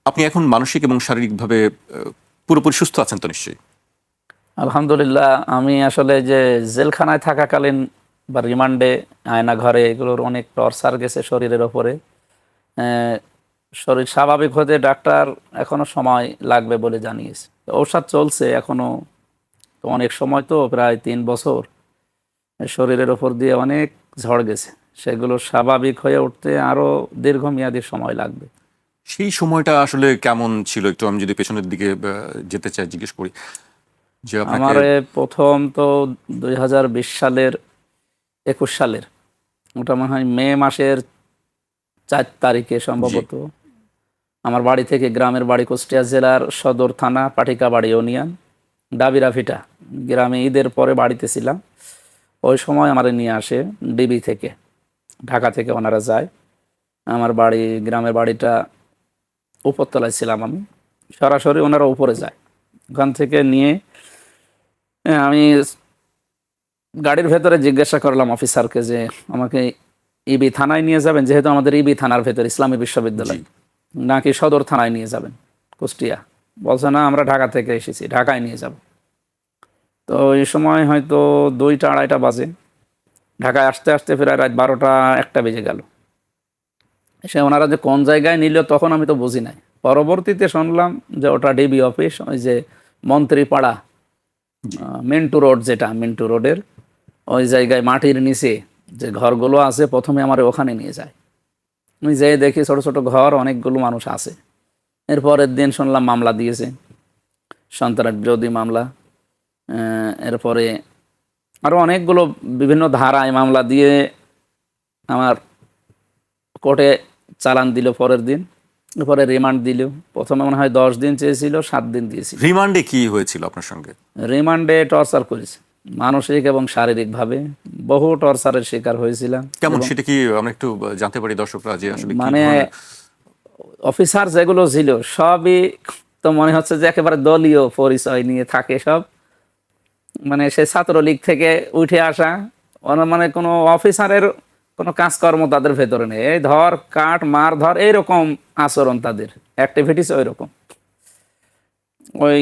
আপনি এখন মানসিক এবং শারীরিকভাবে পুরোপুরি সুস্থ আছেন তো নিশ্চয়ই? আলহামদুলিল্লাহ। আমি আসলে যে জেলখানায় থাকাকালীন বা রিমান্ডে, আয়না ঘরে এগুলোর অনেক টর্চার গেছে শরীরের ওপরে। আহ, শরীর স্বাভাবিক হতে ডাক্তার এখনো সময় লাগবে বলে জানিয়েছে। তো ঔষধ চলছে এখনো। তো অনেক সময়, তো প্রায় 3 বছর শরীরের ওপর দিয়ে অনেক ঝড় গেছে। সেগুলো স্বাভাবিক হয়ে উঠতে আরো দীর্ঘমেয়াদী সময় লাগবে। সেই সময়টা আসলে কেমন ছিল, একটু আমি যদি পেছনের দিকে যেতে চাই, জিজ্ঞেস করি যে আপনাকে। আমার প্রথম তো 2020 সালের 21 সালের, ওটা মনে হয় মে মাসের 4 তারিখে জি। সম্ভবত। আমার বাড়ি থেকে, গ্রামের বাড়ি কুষ্টিয়া জেলার সদর থানা পাটিকাবাড়ি ইউনিয়ন ডাবিরাভিটা গ্রামে, ঈদের পরে বাড়িতে ছিলাম। ওই সময় আমার নিয়ে আসে ডিবি থেকে, ঢাকা থেকে ওনারা যায়। আমার বাড়ি, গ্রামের বাড়িটা উপরতলায় ছিলাম আমি, সরাসরি ওনারা উপরে যায়। ওখান থেকে নিয়ে আমি গাড়ির ভেতরে জিজ্ঞাসা করলাম অফিসারকে যে আমাকে ইবি থানায় নিয়ে যাবেন, যেহেতু আমাদের ইবি থানার ভেতর ইসলামী জি। বিশ্ববিদ্যালয়, নাকি সদর থানায় নিয়ে যাবেন কুষ্টিয়া। বলছে না, আমরা ঢাকা থেকে এসেছি, ঢাকায় নিয়ে যাব। তো এই সময় হয়তো 2টা 2:30 বাজে। ঢাকায় আসতে আসতে প্রায় রাত 12টা 1টা বেজে গেল। সে ওনারা যে কোন জায়গায় নিল তখন আমি তো বুঝি নাই। পরবর্তীতে শুনলাম যে ওটা ডিবি অফিস, ওই যে মন্ত্রীপাড়া, জি। মিন্টু রোড, যেটা মিন্টু রোডের ওই জায়গায় মাটির নিচে যে ঘরগুলো আছে, প্রথমে আমার ওখানে নিয়ে যায়। আমি যেয়ে দেখি ছোট ছোট ঘর, অনেকগুলো মানুষ আছে। এরপরের দিন শুনলাম মামলা দিয়েছে, সন্ত্রাস বিরোধী মামলা। এরপরে আরও অনেকগুলো বিভিন্ন ধারায় মামলা দিয়ে আমার কোর্টে চালান দিল। পরের দিন পরে রিমান্ড দিল। প্রথমে মনে হয় 10 দিন চেয়েছিল, 7 দিন দিয়েছিল। রিমান্ডে কি হয়েছিল আপনার সঙ্গে? রিমান্ডে টর্চার করেছে, মানসিক এবং শারীরিকভাবে বহু টর্চারের শিকার হয়েছিলাম। কেমন, এবং সেটা কি আমরা একটু জানতে পারি দর্শকরা যে আসলে কি মানে ধরনের? অফিসার যেগুলো ছিল সবই তো মনে হচ্ছে যে একেবারে দলীয় পরিচয় নিয়ে থাকে সব। মানে সে ছাত্রলীগ থেকে উঠে আসা, মানে কোনো অফিসারের কোনো কাজকর্ম তাদের ভেতরে নেই। এই ধর কাট মার ধর, এইরকম আচরণ তাদের, অ্যাক্টিভিটিস ওই রকম। ওই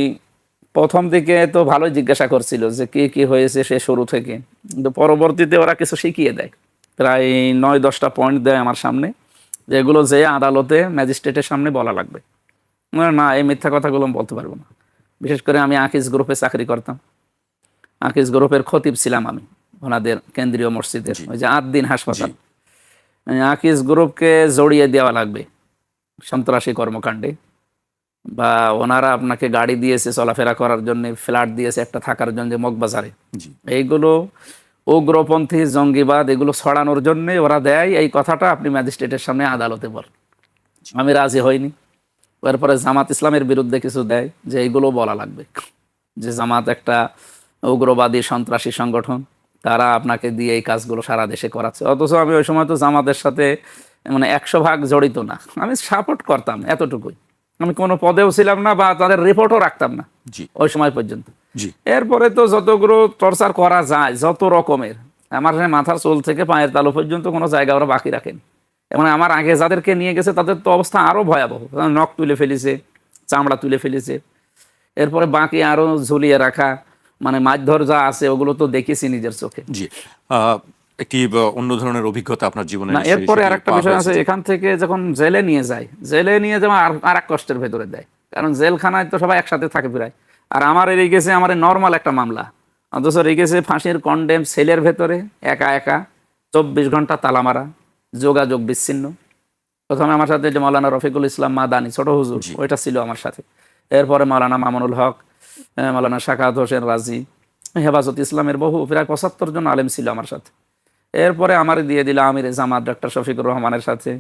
প্রথম দিকে তো ভালোই জিজ্ঞাসা করছিল যে কি কি হয়েছে সে শুরু থেকে, কিন্তু পরবর্তীতে ওরা কিছু শিখিয়ে দেয়। প্রায় 9-10টা পয়েন্ট দেয় আমার সামনে, যেগুলো যে আদালতে ম্যাজিস্ট্রেটের সামনে বলা লাগবে। না, এই মিথ্যা কথাগুলো আমি বলতে পারবো না। বিশেষ করে আমি আকিজ গ্রুপে চাকরি করতাম। আকিজ গ্রুপের খতিব ছিলাম আমি, ওনাদের কেন্দ্রীয় মসজিদের জি। ওই যে আদ্দিন জি। হাসপাতাল। আকিজ গ্রুপকে জড়িয়ে দেওয়া লাগবে সন্ত্রাসী কর্মকাণ্ডে, বা ওনারা আপনাকে গাড়ি দিয়েছে চলাফেরা করার জন্য, ফ্ল্যাট দিয়েছে একটা থাকার জন্য মগবাজারে, জি। এইগুলো উগ্রপন্থী জঙ্গিবাদ এগুলো ছড়ানোর জন্যে ওরা দেয়। এই কথাটা আপনি ম্যাজিস্ট্রেটের সামনে আদালতে বল। আমি রাজি হইনি। এরপরে জামাত ইসলামের বিরুদ্ধে কিছু দেয় যে এইগুলো বলা লাগবে, যে জামাত একটা উগ্রবাদী সন্ত্রাসী সংগঠন, তারা আপনাকে দিয়ে এই কাজগুলো সারা দেশে করাচ্ছে। অথচ আমি ওই সময় তো জামাতের সাথে মানে 100 ভাগ জড়িত না, আমি সাপোর্ট করতাম এতটুকুই। আমি কোনো পদেও ছিলাম না বা তাদের রিপোর্টও রাখতাম না জি। ওই সময় পর্যন্ত। জি। এরপরে তো যতগুলো টর্চার করা যায়, যত রকমের, আমার মাথার চুল থেকে পায়ের তালু পর্যন্ত কোনো জায়গা ওরা বাকি রাখেনি। এবং আমার আগে যাদেরকে নিয়ে গেছে তাদের তো অবস্থা আরও ভয়াবহ, নখ তুলে ফেলেছে, চামড়া তুলে ফেলেছে। এরপরে বাকি আরও ঝুলিয়ে রাখা, মানে মারধর যা আছে ওগুলো তো দেখেছি নিজের চোখে। জি। একটি অন্য ধরনের অভিজ্ঞতা আপনার জীবনে না, নিশ্চয়ই এরপরে সেটি আরেকটা পাওয়া বিষয় হয়েছে। আছে, জি। এখান থেকে যখন জেলে নিয়ে যায়, জেলে নিয়ে যেমন আর এক কষ্টের ভেতরে দেয়। কারণ জেলখানায় তো সবাই একসাথে থাকে প্রায়। আর আমার এই গেছে আমার নর্মাল একটা মামলা, অথচ রেগেছে ফাঁসির কন্ডেম সেলের ভেতরে, একা একা 24 ঘন্টা তালা মারা, যোগাযোগ বিচ্ছিন্ন। প্রথমে আমার সাথে যে মৌলানা রফিকুল ইসলাম মাদানি, ছোট হুজুর, জি। ওইটা ছিল আমার সাথে। এরপরে মৌলানা মামুনুল হক, মৌলানা শাকাত হোসেন রাজি, হেফাজত ইসলামের বহু প্রায় 75 জন আলেম ছিল আমার সাথে। এরপরে আমার দিয়ে দিল আমির জামাত ডক্টর শফিকুর রহমানের সাথে,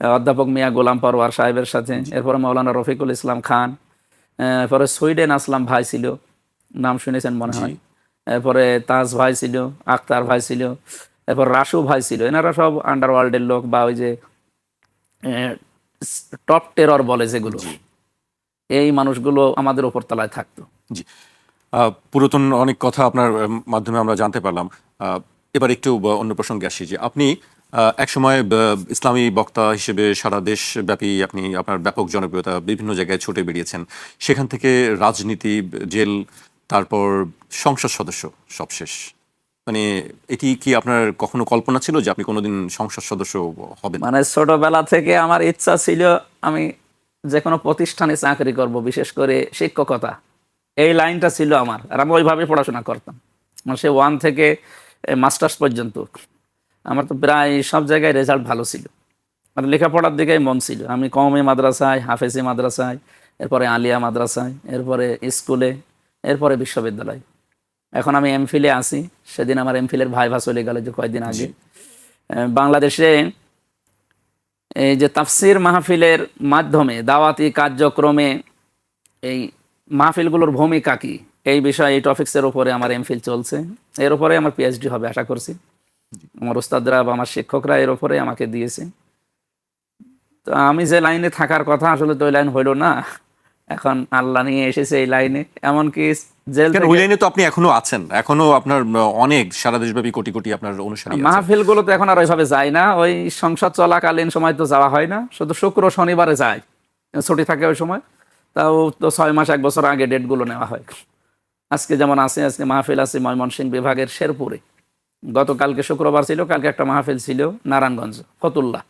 অধ্যাপক মিয়া গোলাম পরওয়ার সাহেবের সাথে। এরপরে মৌলানা রফিকুল ইসলাম খান, এরপরে সুইডেন আসলাম ভাই ছিল, নাম শুনেছেন মনে জি। হয়। এরপরে তাজ ভাই ছিল, আক্তার ভাই ছিল, এরপর রাসু ভাই ছিল। এনারা সব আন্ডারওয়ার্ল্ডের লোক, বা ওই যে টপ টেরর বলে যেগুলো, জি। এই মানুষগুলো আমাদের উপর তলায় থাকতো। জি। পুরাতন অনেক কথা আপনার মাধ্যমে আমরা জানতে পারলাম। এবার একটু অন্য প্রসঙ্গে আসি যে আপনি একসময় ইসলামী বক্তা হিসেবে সারা দেশব্যাপী আপনি আপনার ব্যাপক জনপ্রিয়তা, বিভিন্ন জায়গায় ছুটে বেরিয়েছেন। সেখান থেকে রাজনীতি, জেল, তারপর সংসদ সদস্য, সব শেষ। মানে এটি কি আপনার কখনো কল্পনা ছিল যে আপনি কোনোদিন সংসদ সদস্য হবেন? মানে ছোটবেলা থেকে আমার ইচ্ছা ছিল আমি যে কোনো প্রতিষ্ঠানে চাকরি করব, বিশেষ করে শিক্ষকতা, এই লাইনটা ছিল আমার। আর আমি ওইভাবে পড়াশোনা করতাম, মানে সে 1 থেকে মাস্টার্স পর্যন্ত। আমার তো প্রায় সব জায়গায় রেজাল্ট ভালো ছিল, মানে লেখাপড়ার দিকেই মন ছিল। আমি কওমি মাদ্রাসায়, হাফেজি মাদ্রাসায়, এরপরে আলিয়া মাদ্রাসায়, এরপরে স্কুলে, এরপরে বিশ্ববিদ্যালয়। এখন আমি এমফিলে আছি। সেদিন আমার এমফিলের ভাইভা চলে গেল যে কয়েকদিন আগে। বাংলাদেশে এই যে তাফসির মাহফিলের মাধ্যমে দাওয়াতি কার্যক্রমে এই মাহফিলগুলোর ভূমিকা কি, এই বিষয়ে, এই টপিক্সের উপরে আমার এমফিল চলছে। এর উপরে আমার পিএইচডি হবে আশা করছি। আমার উস্তাদরা বা আমার শিক্ষকরা এর উপরে আমাকে দিয়েছে। তো আমি যে লাইনে থাকার কথা, আসলে তো ওই লাইন হইল না। এখন আল্লাহ নিয়ে এসেছে এই লাইনে। এমনকি জেল কেন ওই লাইনে তো আপনি এখনো আছেন, এখনো আপনার অনেক সারা দেশব্যাপী কোটি কোটি আপনার অনুসারী আছে। মাহফিলগুলো তো এখন আর ওইভাবে যায় না। ওই সংসদ চলাকালীন সময় তো যাওয়া হয় না, শুধু শুক্র শনিবারে যায়, ছুটি থাকে ওই সময়। তাও তো 6 মাস 1 বছর আগে ডেটগুলো নেওয়া হয়। আজকে যেমন আছে, আজকে মাহফিল আছে ময়মনসিংহ বিভাগের শেরপুরে। গতকালকে শুক্রবার ছিল, কালকে একটা মাহফিল ছিল নারায়ণগঞ্জ ফতুল্লাহ।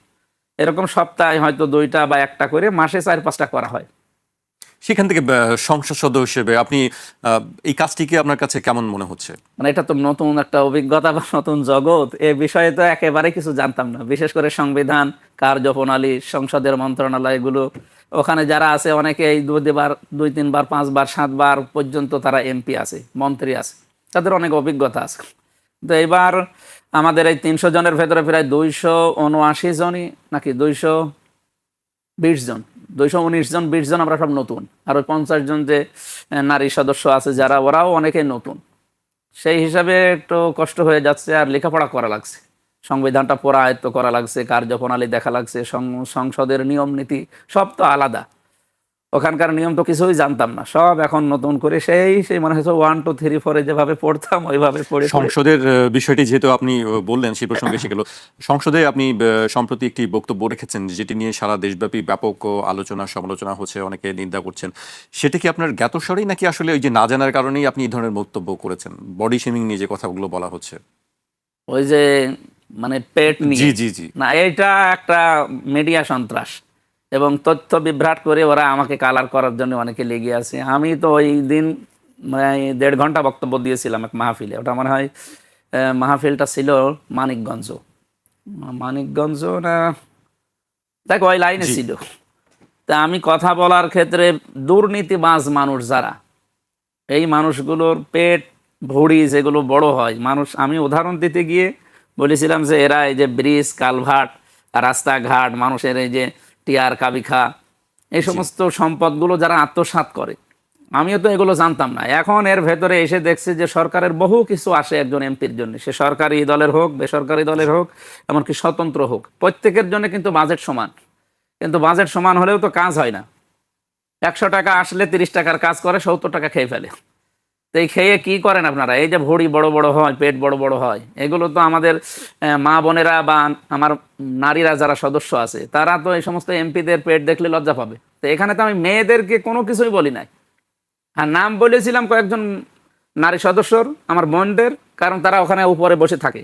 এরকম সপ্তাহে হয়তো 2টা বা 1টা করে, মাসে 4-5টা করা হয়। সেখান থেকে সংসদ সদস্য হিসেবে আপনি এই কাজটিকে আপনার কাছে কেমন মনে হচ্ছে? মানে এটা তো নতুন একটা অভিজ্ঞতা বা নতুন জগৎ। এ বিষয়ে তো একেবারে কিছু জানতাম না। বিশেষ করে সংবিধান, কার্যপ্রণালী, সংসদের মন্ত্রণালয়গুলো, ওখানে যারা আছে অনেকে এই 2বার, 2-3বার, 5বার, 7বার পর্যন্ত তারা এমপি আছে, মন্ত্রী আছে, তাদের অনেক অভিজ্ঞতা আছে। তো এবার আমাদের এই 300 জনের ভেতরে প্রায় 279 জনই নাকি 220 জন, 219 জন, 20 জন আমরা সব নতুন। আর ওই 50 জন যে নারী সদস্য আছে যারা, ওরাও অনেকেই নতুন। সেই হিসাবে একটু কষ্ট হয়ে যাচ্ছে। আর লেখাপড়া করা লাগছে, সংবিধানটা পড়া আয়ত্ত করা লাগছে, কার্যপ্রণালী দেখা লাগছে, সংসদের নিয়ম নীতি সব তো আলাদা। ওখানকার নিয়ম তো কিছুই জানতাম না, সব এখন নতুন করে সেই মনে হচ্ছে 1, 2, 3, 4 যেভাবে পড়তাম ওইভাবে পড়ে। সংসদের বিষয়টি যেহেতু আপনি বললেন, সেই প্রসঙ্গে এসে গেল। সংসদে আপনি সম্প্রতি একটি বক্তব্য রেখেছেন যেটি নিয়ে সারা দেশব্যাপী ব্যাপক আলোচনা সমালোচনা হচ্ছে, অনেকে নিন্দা করছেন। সেটা কি আপনার জ্ঞাতসারই, নাকি আসলে ওই যে না জানার কারণেই আপনি এই ধরনের বক্তব্য করেছেন? বডি শেমিং নিয়ে যে কথাগুলো বলা হচ্ছে, ওই যে মানে পেট জি নিয়ে, জি জি, না এটা একটা মিডিয়া সন্ত্রাস এবং তথ্য বিভ্রাট করে ওরা আমাকে কালার করার জন্য অনেকে লেগে আছে। আমি তো ওই দিন মানে 1.5 ঘন্টা বক্তব্য দিয়েছিলাম এক মাহফিলে। ওটা মনে হয় মাহফিলটা ছিল মানিকগঞ্জ না, দেখো ওই লাইনে ছিল। তা আমি কথা বলার ক্ষেত্রে দুর্নীতিবাজ মানুষ যারা, এই মানুষগুলোর পেট ভুঁড়ি যেগুলো বড় হয় মানুষ, আমি উদাহরণ দিতে গিয়ে বলেছিলাম যে এরা এই যে ব্রিজ, কালভার্ট, রাস্তাঘাট, মানুষের এই যে টিয়ার কাবিখা, এই সমস্ত সম্পদগুলো যারা আত্মসাৎ করে, আমিও তো এগুলো জানতাম না। এখন এর ভেতরে এসে দেখছি যে সরকারের বহু কিছু আসে একজন এমপির জন্য, সে সরকারি দলের হোক, বেসরকারি দলের হোক, এমনকি স্বতন্ত্র হোক, প্রত্যেকের জন্য কিন্তু বাজেট সমান। কিন্তু বাজেট সমান হলেও তো কাজ হয় না। 100 টাকা আসলে 30 টাকার কাজ করে 70 টাকা খেয়ে ফেলে। তো এই খেয়ে কি করেন আপনারা? এই যে ভুঁড়ি বড় বড় হয়, পেট বড় বড় হয়, এগুলো তো আমাদের মা বোনেরা বা আমার নারীরা যারা সদস্য আছে তারা তো এই সমস্ত এমপিদের পেট দেখলে লজ্জা পাবে। তো এখানে তো আমি মেয়েদেরকে কোনো কিছুই বলি নাই। হ্যাঁ, নাম বলেছিলাম কয়েকজন নারী সদস্যর, আমার বোনদের, কারণ তারা ওখানে উপরে বসে থাকে।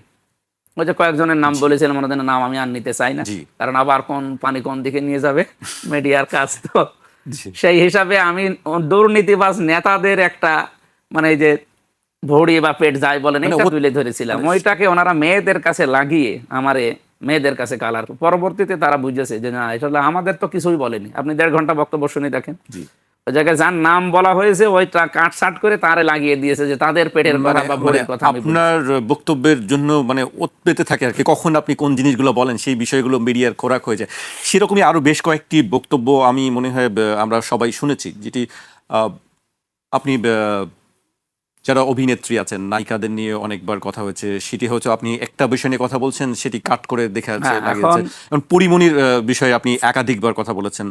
ওই যে কয়েকজনের নাম বলেছিলাম, ওনাদের নাম আমি আর নিতে চাই না, কারণ আবার কোন পানি কোন দিকে নিয়ে যাবে, মিডিয়ার কাজ তো। সেই হিসাবে আমি দুর্নীতিবাজ নেতাদের একটা মানে এই যে ভড়ি বা পেট যায় বলেন, এটা তুলে ধরেছিলাম। ওইটাকে ওনারা মেয়েদের কাছে লাগিয়ে আমারে মেয়েদের কাছে কালার, পরবর্তীতে তারা বুঝেছে যে না, এটা আমাদের তো কিছুই বলেনি। আপনি 1.5 ঘন্টা বক্তব্য শুনে দেখেন, ওই জায়গায় যার নাম বলা হয়েছে ওইটা কাটছাট করে তারে লাগিয়ে দিয়েছে যে তাদের পেটের কথা বা ভড়ির কথা। আপনার বক্তব্যের জন্য মানে ওত পেতে থাকে আর কি, কখন আপনি কোন জিনিসগুলো বলেন সেই বিষয়গুলো মিডিয়ার খোরাক হয়ে যায়। সেরকমই আরো বেশ কয়েকটি বক্তব্য আমি মনে হয় আমরা সবাই শুনেছি, যেটি আপনি যারা অভিনেত্রী আছেন, নায়িকাদের নিয়ে অনেকবার কথা হয়েছে। সেটি হচ্ছে আপনি একটা বিষয় নিয়ে কথা বলছেন, সেটি কাট করে দেখা যাচ্ছে লাগিয়েছে। পরিমণির বিষয়ে আপনি একাধিকবার কথা বলেছেন,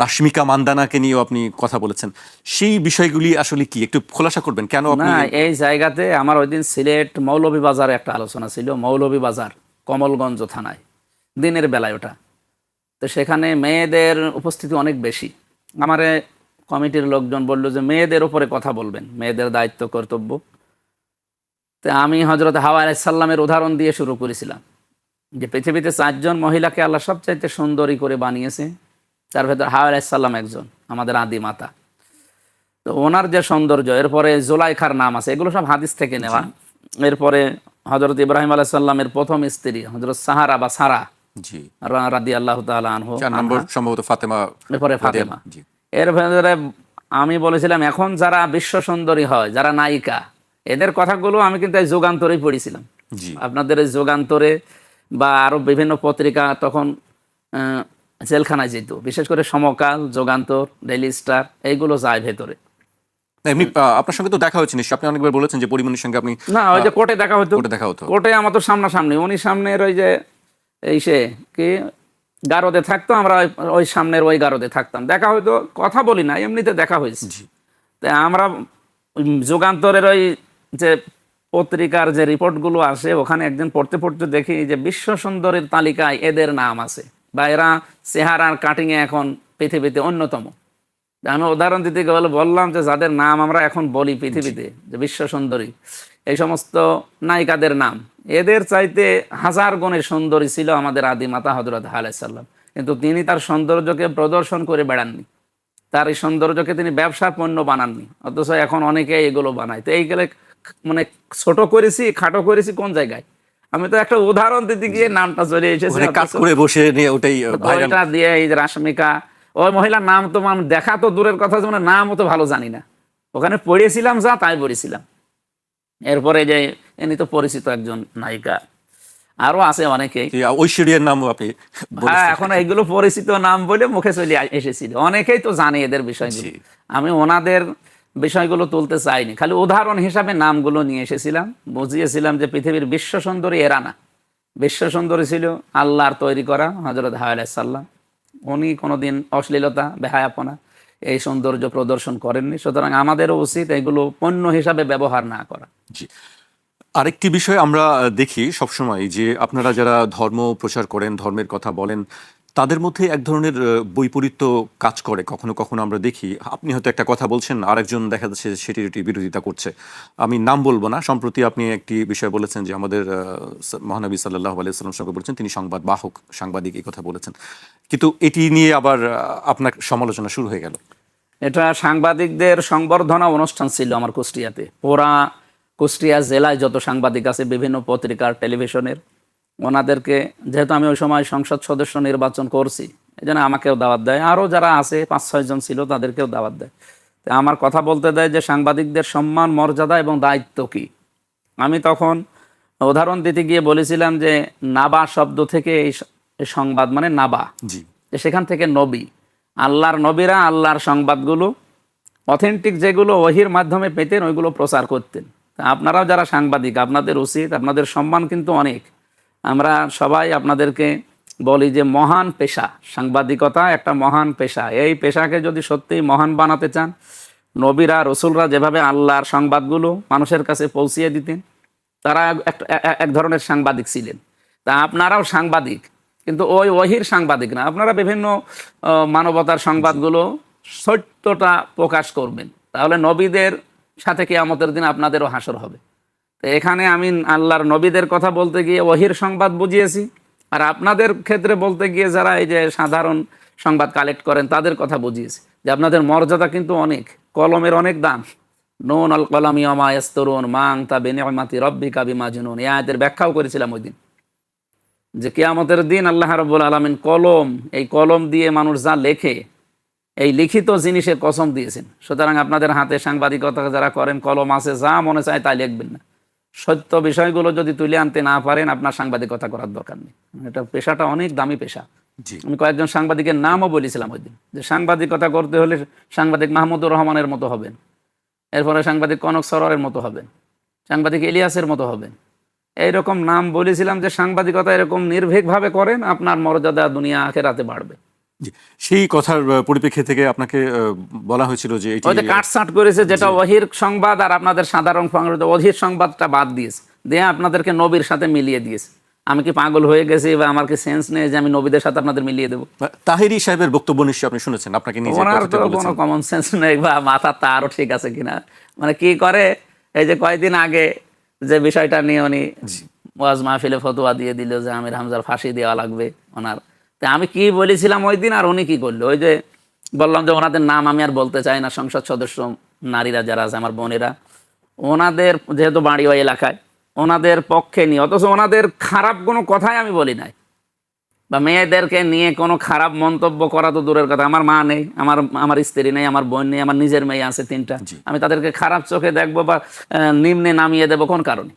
রাশ্মিকা মান্দানাকে নিয়েও আপনি কথা বলেছেন। সেই বিষয়গুলি আসলে কি একটু খোলাসা করবেন? কেন আপনি এই জায়গাতে আমার ওই দিন সিলেট মৌলভীবাজারে একটা আলোচনা ছিল। মৌলভীবাজার কমলগঞ্জ থানায়, দিনের বেলায় ওটা। তো সেখানে মেয়েদের উপস্থিতি অনেক বেশি। আমারে কমিটির লোকজন বলল যে মেয়েদের উপরে কথা বলবেন, মেয়েদের দায়িত্ব কর্তব্য। তো আমি হজরত হাওয়া আলাইহিস সালামের উদাহরণ দিয়ে শুরু করেছিলাম যে পৃথিবীতে 4 জন মহিলাকে আল্লাহ সবচাইতে সুন্দরী করে বানিয়েছে, তার ভেতর হাওয়া আলাইহিস সালাম একজন, আমাদের আদি মাতা। তো ওনার যে সৌন্দর্য, এরপরে জোলাইখার নাম আছে, এগুলো সব হাদিস থেকে নেওয়া। এরপরে হজরত ইব্রাহিম আলাইহিস সালামের প্রথম স্ত্রী হজরত সাহারা বা সারা জি, রাদিয়াল্লাহু তাআলা আনহু, 4 নম্বর সম্ভবত ফাতেমা। এরপরে ফাতেমা। জি, এর ভেতরে আমি বলেছিলাম এখন যারা বিশ্ব সুন্দরী হয়, যারা নায়িকা, এদের কথাগুলো আমি কিন্তু এই যুগান্তরেই পড়েছিলাম। জি, আপনাদের এই যুগান্তরে বা আরো বিভিন্ন পত্রিকা তখন জেলখানায় যেত, বিশেষ করে সমকাল, যুগান্তর, ডেইলি স্টার, এইগুলো যায় ভেতরে। এমনি আপনার সঙ্গে তো দেখা হয়েছে নিশ্চয়ই, আপনি অনেকবার বলেছেন যে পরিমণির সঙ্গে আপনি না, ওই যে কোর্টে দেখা হতো, কোর্টে দেখা হতো। কোর্টে আমার তো সামনাসামনি, উনি সামনের ওই যে এই সে কি গারদে থাকতো, আমরা ওই সামনের ওই গারদে থাকতাম, দেখা হয়তো, কথা বলি না, এমনিতে দেখা হয়েছে। জি, তাই আমরা যুগান্তরের ওই যে পত্রিকার যে রিপোর্টগুলো আসে, ওখানে একদিন পড়তে পড়তে দেখি যে বিশ্ব সুন্দরীর তালিকায় এদের নাম আছে, বা এরা চেহারার কাটিংয়ে এখন পৃথিবীতে অন্যতম। আমি উদাহরণ দিতে গেলে বললাম যে যাদের নাম আমরা এখন বলি পৃথিবীতে যে বিশ্ব সুন্দরী, এই সমস্ত নায়িকাদের নাম, এদের চাইতে 1000 গুণের সুন্দরী ছিল আমাদের আদি মাতা হযরত হাওয়া আলাইহিস সালাম। কিন্তু তিনি তার সৌন্দর্যকে প্রদর্শন করে বেড়াননি, তার এই সৌন্দর্যকে তিনি ব্যবসার পণ্য বানাননি, অথচ এখন অনেকে এগুলো বানায়। তো এইগুলো মানে ছোট করেছি, খাটো করেছি কোন জায়গায়? আমি তো একটা উদাহরণ দিতে গিয়ে নামটা চলে এসেছে, ওখানে কাজ করে বসে নিয়ে ওটাই ভাইরাল। ওইটা দিয়ে এই যে রাশমিকা, ওই মহিলার নাম তো আমি দেখা তো দূরের কথা, যেমন নামও তো ভালো জানি না, ওখানে পড়েছিলাম যা তাই পড়েছিলাম। এরপরে যে ইনি তো পরিচিত একজন নায়িকা, আরো আছে অনেকেই। ঐশ্বরিয়ার নামও আপনি হ্যাঁ, এখন এইগুলো পরিচিত নাম বলে মুখে চলে এসেছিল, অনেকেই তো জানে এদের বিষয়গুলো। জি। আমি ওনাদের বিষয়গুলো তুলতে চাইনি, খালি উদাহরণ হিসাবে নামগুলো নিয়ে এসেছিলাম, বুঝিয়েছিলাম যে পৃথিবীর বিশ্ব সুন্দরী এরা না, বিশ্ব সুন্দরী ছিল আল্লাহর তৈরি করা হযরত হাওয়া আলাইহিস সালাম। উনি কোনোদিন অশ্লীলতা, বেহায়াপনা, এই সৌন্দর্য প্রদর্শন করেননি। সুতরাং আমাদেরও উচিত এগুলো পণ্য হিসাবে ব্যবহার না করা। জি। আরেকটি বিষয় আমরা দেখি সবসময় যে আপনারা যারা ধর্ম প্রচার করেন, ধর্মের কথা বলেন, তাদের মধ্যে এক ধরনের বৈপরীত্য কাজ করে। কখনো কখনো আমরা দেখি আপনি হয়তো একটা কথা বলছেন, আরেকজন দেখা যাচ্ছে সেটির বিরোধিতা করছে। আমি নাম বলবো না, সম্প্রতি আপনি একটি বিষয় বলেছেন যে আমাদের মহানবী সাল্লাল্লাহু আলাইহি ওয়াসাল্লাম সঙ্গে বলেছেন তিনি সংবাদ বাহক, সাংবাদিক, এই কথা বলেছেন। কিন্তু এটি নিয়ে আবার আপনার সমালোচনা শুরু হয়ে গেল। এটা সাংবাদিকদের সংবর্ধনা অনুষ্ঠান ছিল আমার কুষ্টিয়াতে। পুরা কুষ্টিয়া জেলায় যত সাংবাদিক আছে বিভিন্ন পত্রিকার, টেলিভিশনের, ওনাদেরকে, যেহেতু আমি ওই সময় সংসদ সদস্য নির্বাচন করছি, এই জন্য আমাকেও দাওয়াত দেয়, আরও যারা আছে 5-6 জন ছিল তাদেরকেও দাওয়াত দেয়। তো আমার কথা বলতে দেয় যে সাংবাদিকদের সম্মান, মর্যাদা এবং দায়িত্ব কি। আমি তখন উদাহরণ দিতে গিয়ে বলেছিলাম যে নাবা শব্দ থেকে এই সংবাদ মানে নাবা, জি, যে সেখান থেকে নবী, আল্লাহর নবীরা আল্লাহর সংবাদগুলো অথেন্টিক যেগুলো ওহির মাধ্যমে পেতেন ওইগুলো প্রচার করতেন। তা আপনারাও যারা সাংবাদিক, আপনাদের উচিত, আপনাদের সম্মান কিন্তু অনেক। আমরা সবাই আপনাদেরকে বলি যে মহান পেশা, সাংবাদিকতা একটা মহান পেশা। এই পেশাকে যদি সত্যিই মহান বানাতে চান, নবীরা, রসুলরা যেভাবে আল্লাহর সংবাদগুলো মানুষের কাছে পৌঁছিয়ে দিতেন, তারা এক ধরনের সাংবাদিক ছিলেন। তা আপনারাও সাংবাদিক, কিন্তু ওই ওহির সাংবাদিক না। আপনারা বিভিন্ন মানবতার সংবাদগুলো সত্যটা প্রকাশ করবেন, তাহলে নবীদের সাথে কিয়ামতের দিন আপনাদেরও হাসর হবে। তো এখানে আমি আল্লাহর নবীদের কথা বলতে গিয়ে ওহির সংবাদ বুঝিয়েছি, আর আপনাদের ক্ষেত্রে বলতে গিয়ে যারা এই যে সাধারণ সংবাদ কালেক্ট করেন তাদের কথা বুঝিয়েছি যে আপনাদের মর্যাদা কিন্তু অনেক, কলমের অনেক দাম। নুন আল কলামি ওয়া মা ইয়াসতুরুন মা আনতা বিনিআমাতি রাব্বিকা বিমাজনুন, এই আয়াতের ব্যাখ্যাও করেছিলাম ওই দিন, যে কিয়ামতের দিন আল্লাহ রাব্বুল আলামিন কলম, এই কলম দিয়ে মানুষ যা লেখে, এই লিখিত জিনিসের কসম দিয়েছেন। সুতরাং আপনাদের হাতে সাংবাদিকতা যারা করেন, কলম আছে, যা মনে চায় তাই লিখবেন না। সত্য বিষয়গুলো যদি তুলে আনতে না পারেন, আপনার সাংবাদিকতা করার দরকার নেই। এটা পেশাটা অনেক দামি পেশা। জি, আমি কয়েকজন সাংবাদিকের নামও বলেছিলাম ওই দিন, যে সাংবাদিকতা করতে হলে সাংবাদিক মাহমুদুর রহমানের মতো হবেন, এরপরে সাংবাদিক কনক সরোয়ারের মতো হবেন, সাংবাদিক ইলিয়াসের মতো হবেন, এইরকম নাম বলেছিলাম। যে সাংবাদিকতা এরকম নির্ভীকভাবে করেন, আপনার মর্যাদা দুনিয়া আখেরাতে বাড়বে। জি। সেই কথার পরিপ্রেক্ষিতে থেকে আপনাকে বলা হয়েছিল যে এটি ওই যে কাটছাঁট করেছে, যেটা ওহির সংবাদ আর আপনাদের সাধারণ ওহির সংবাদটা বাদ দিয়েছে, দিয়ে আপনাদেরকে নবীর সাথে মিলিয়ে দিয়েছে। আমি কি পাগল হয়ে গেছি বা আমার কি সেন্স নেই যে আমি নবীদের সাথে আপনাদের মিলিয়ে দেবো? তাহেরি সাহেবের বক্তব্য নিশ্চয়ই আপনি শুনেছেন, আপনাকে নিজে ওনার তো কথাটা কোনো বলেছেন। কমন সেন্স নেই বা মাথার তারও ঠিক আছে কিনা, মানে কি করে, এই যে কয়েকদিন আগে যে বিষয়টা নিয়ে উনি ওয়াজ মাহফিলে ফতোয়া দিয়ে দিল যে আমির হামজার ফাঁসি দেওয়া লাগবে ওনার, তা আমি কি বলেছিলাম ওই দিন আর উনি কি করলো, ওই যে বললাম যে ওনাদের নাম আমি আর বলতে চাই না, সংসদ সদস্য নারীরা যারা আছে আমার বোনেরা, ওনাদের যেহেতু বাড়ি ওই এলাকায়, ওনাদের পক্ষে নিয়ে, অথচ ওনাদের খারাপ কোনো কথাই আমি বলি নাই, বা মেয়েদেরকে নিয়ে কোনো খারাপ মন্তব্য করা তো দূরের কথা, আমার মা নেই, আমার আমার স্ত্রী নেই, আমার বোন নেই, আমার নিজের মেয়ে আছে 3টা, আমি তাদেরকে খারাপ চোখে দেখবো বা নিম্নে নামিয়ে দেবো কোন কারণে?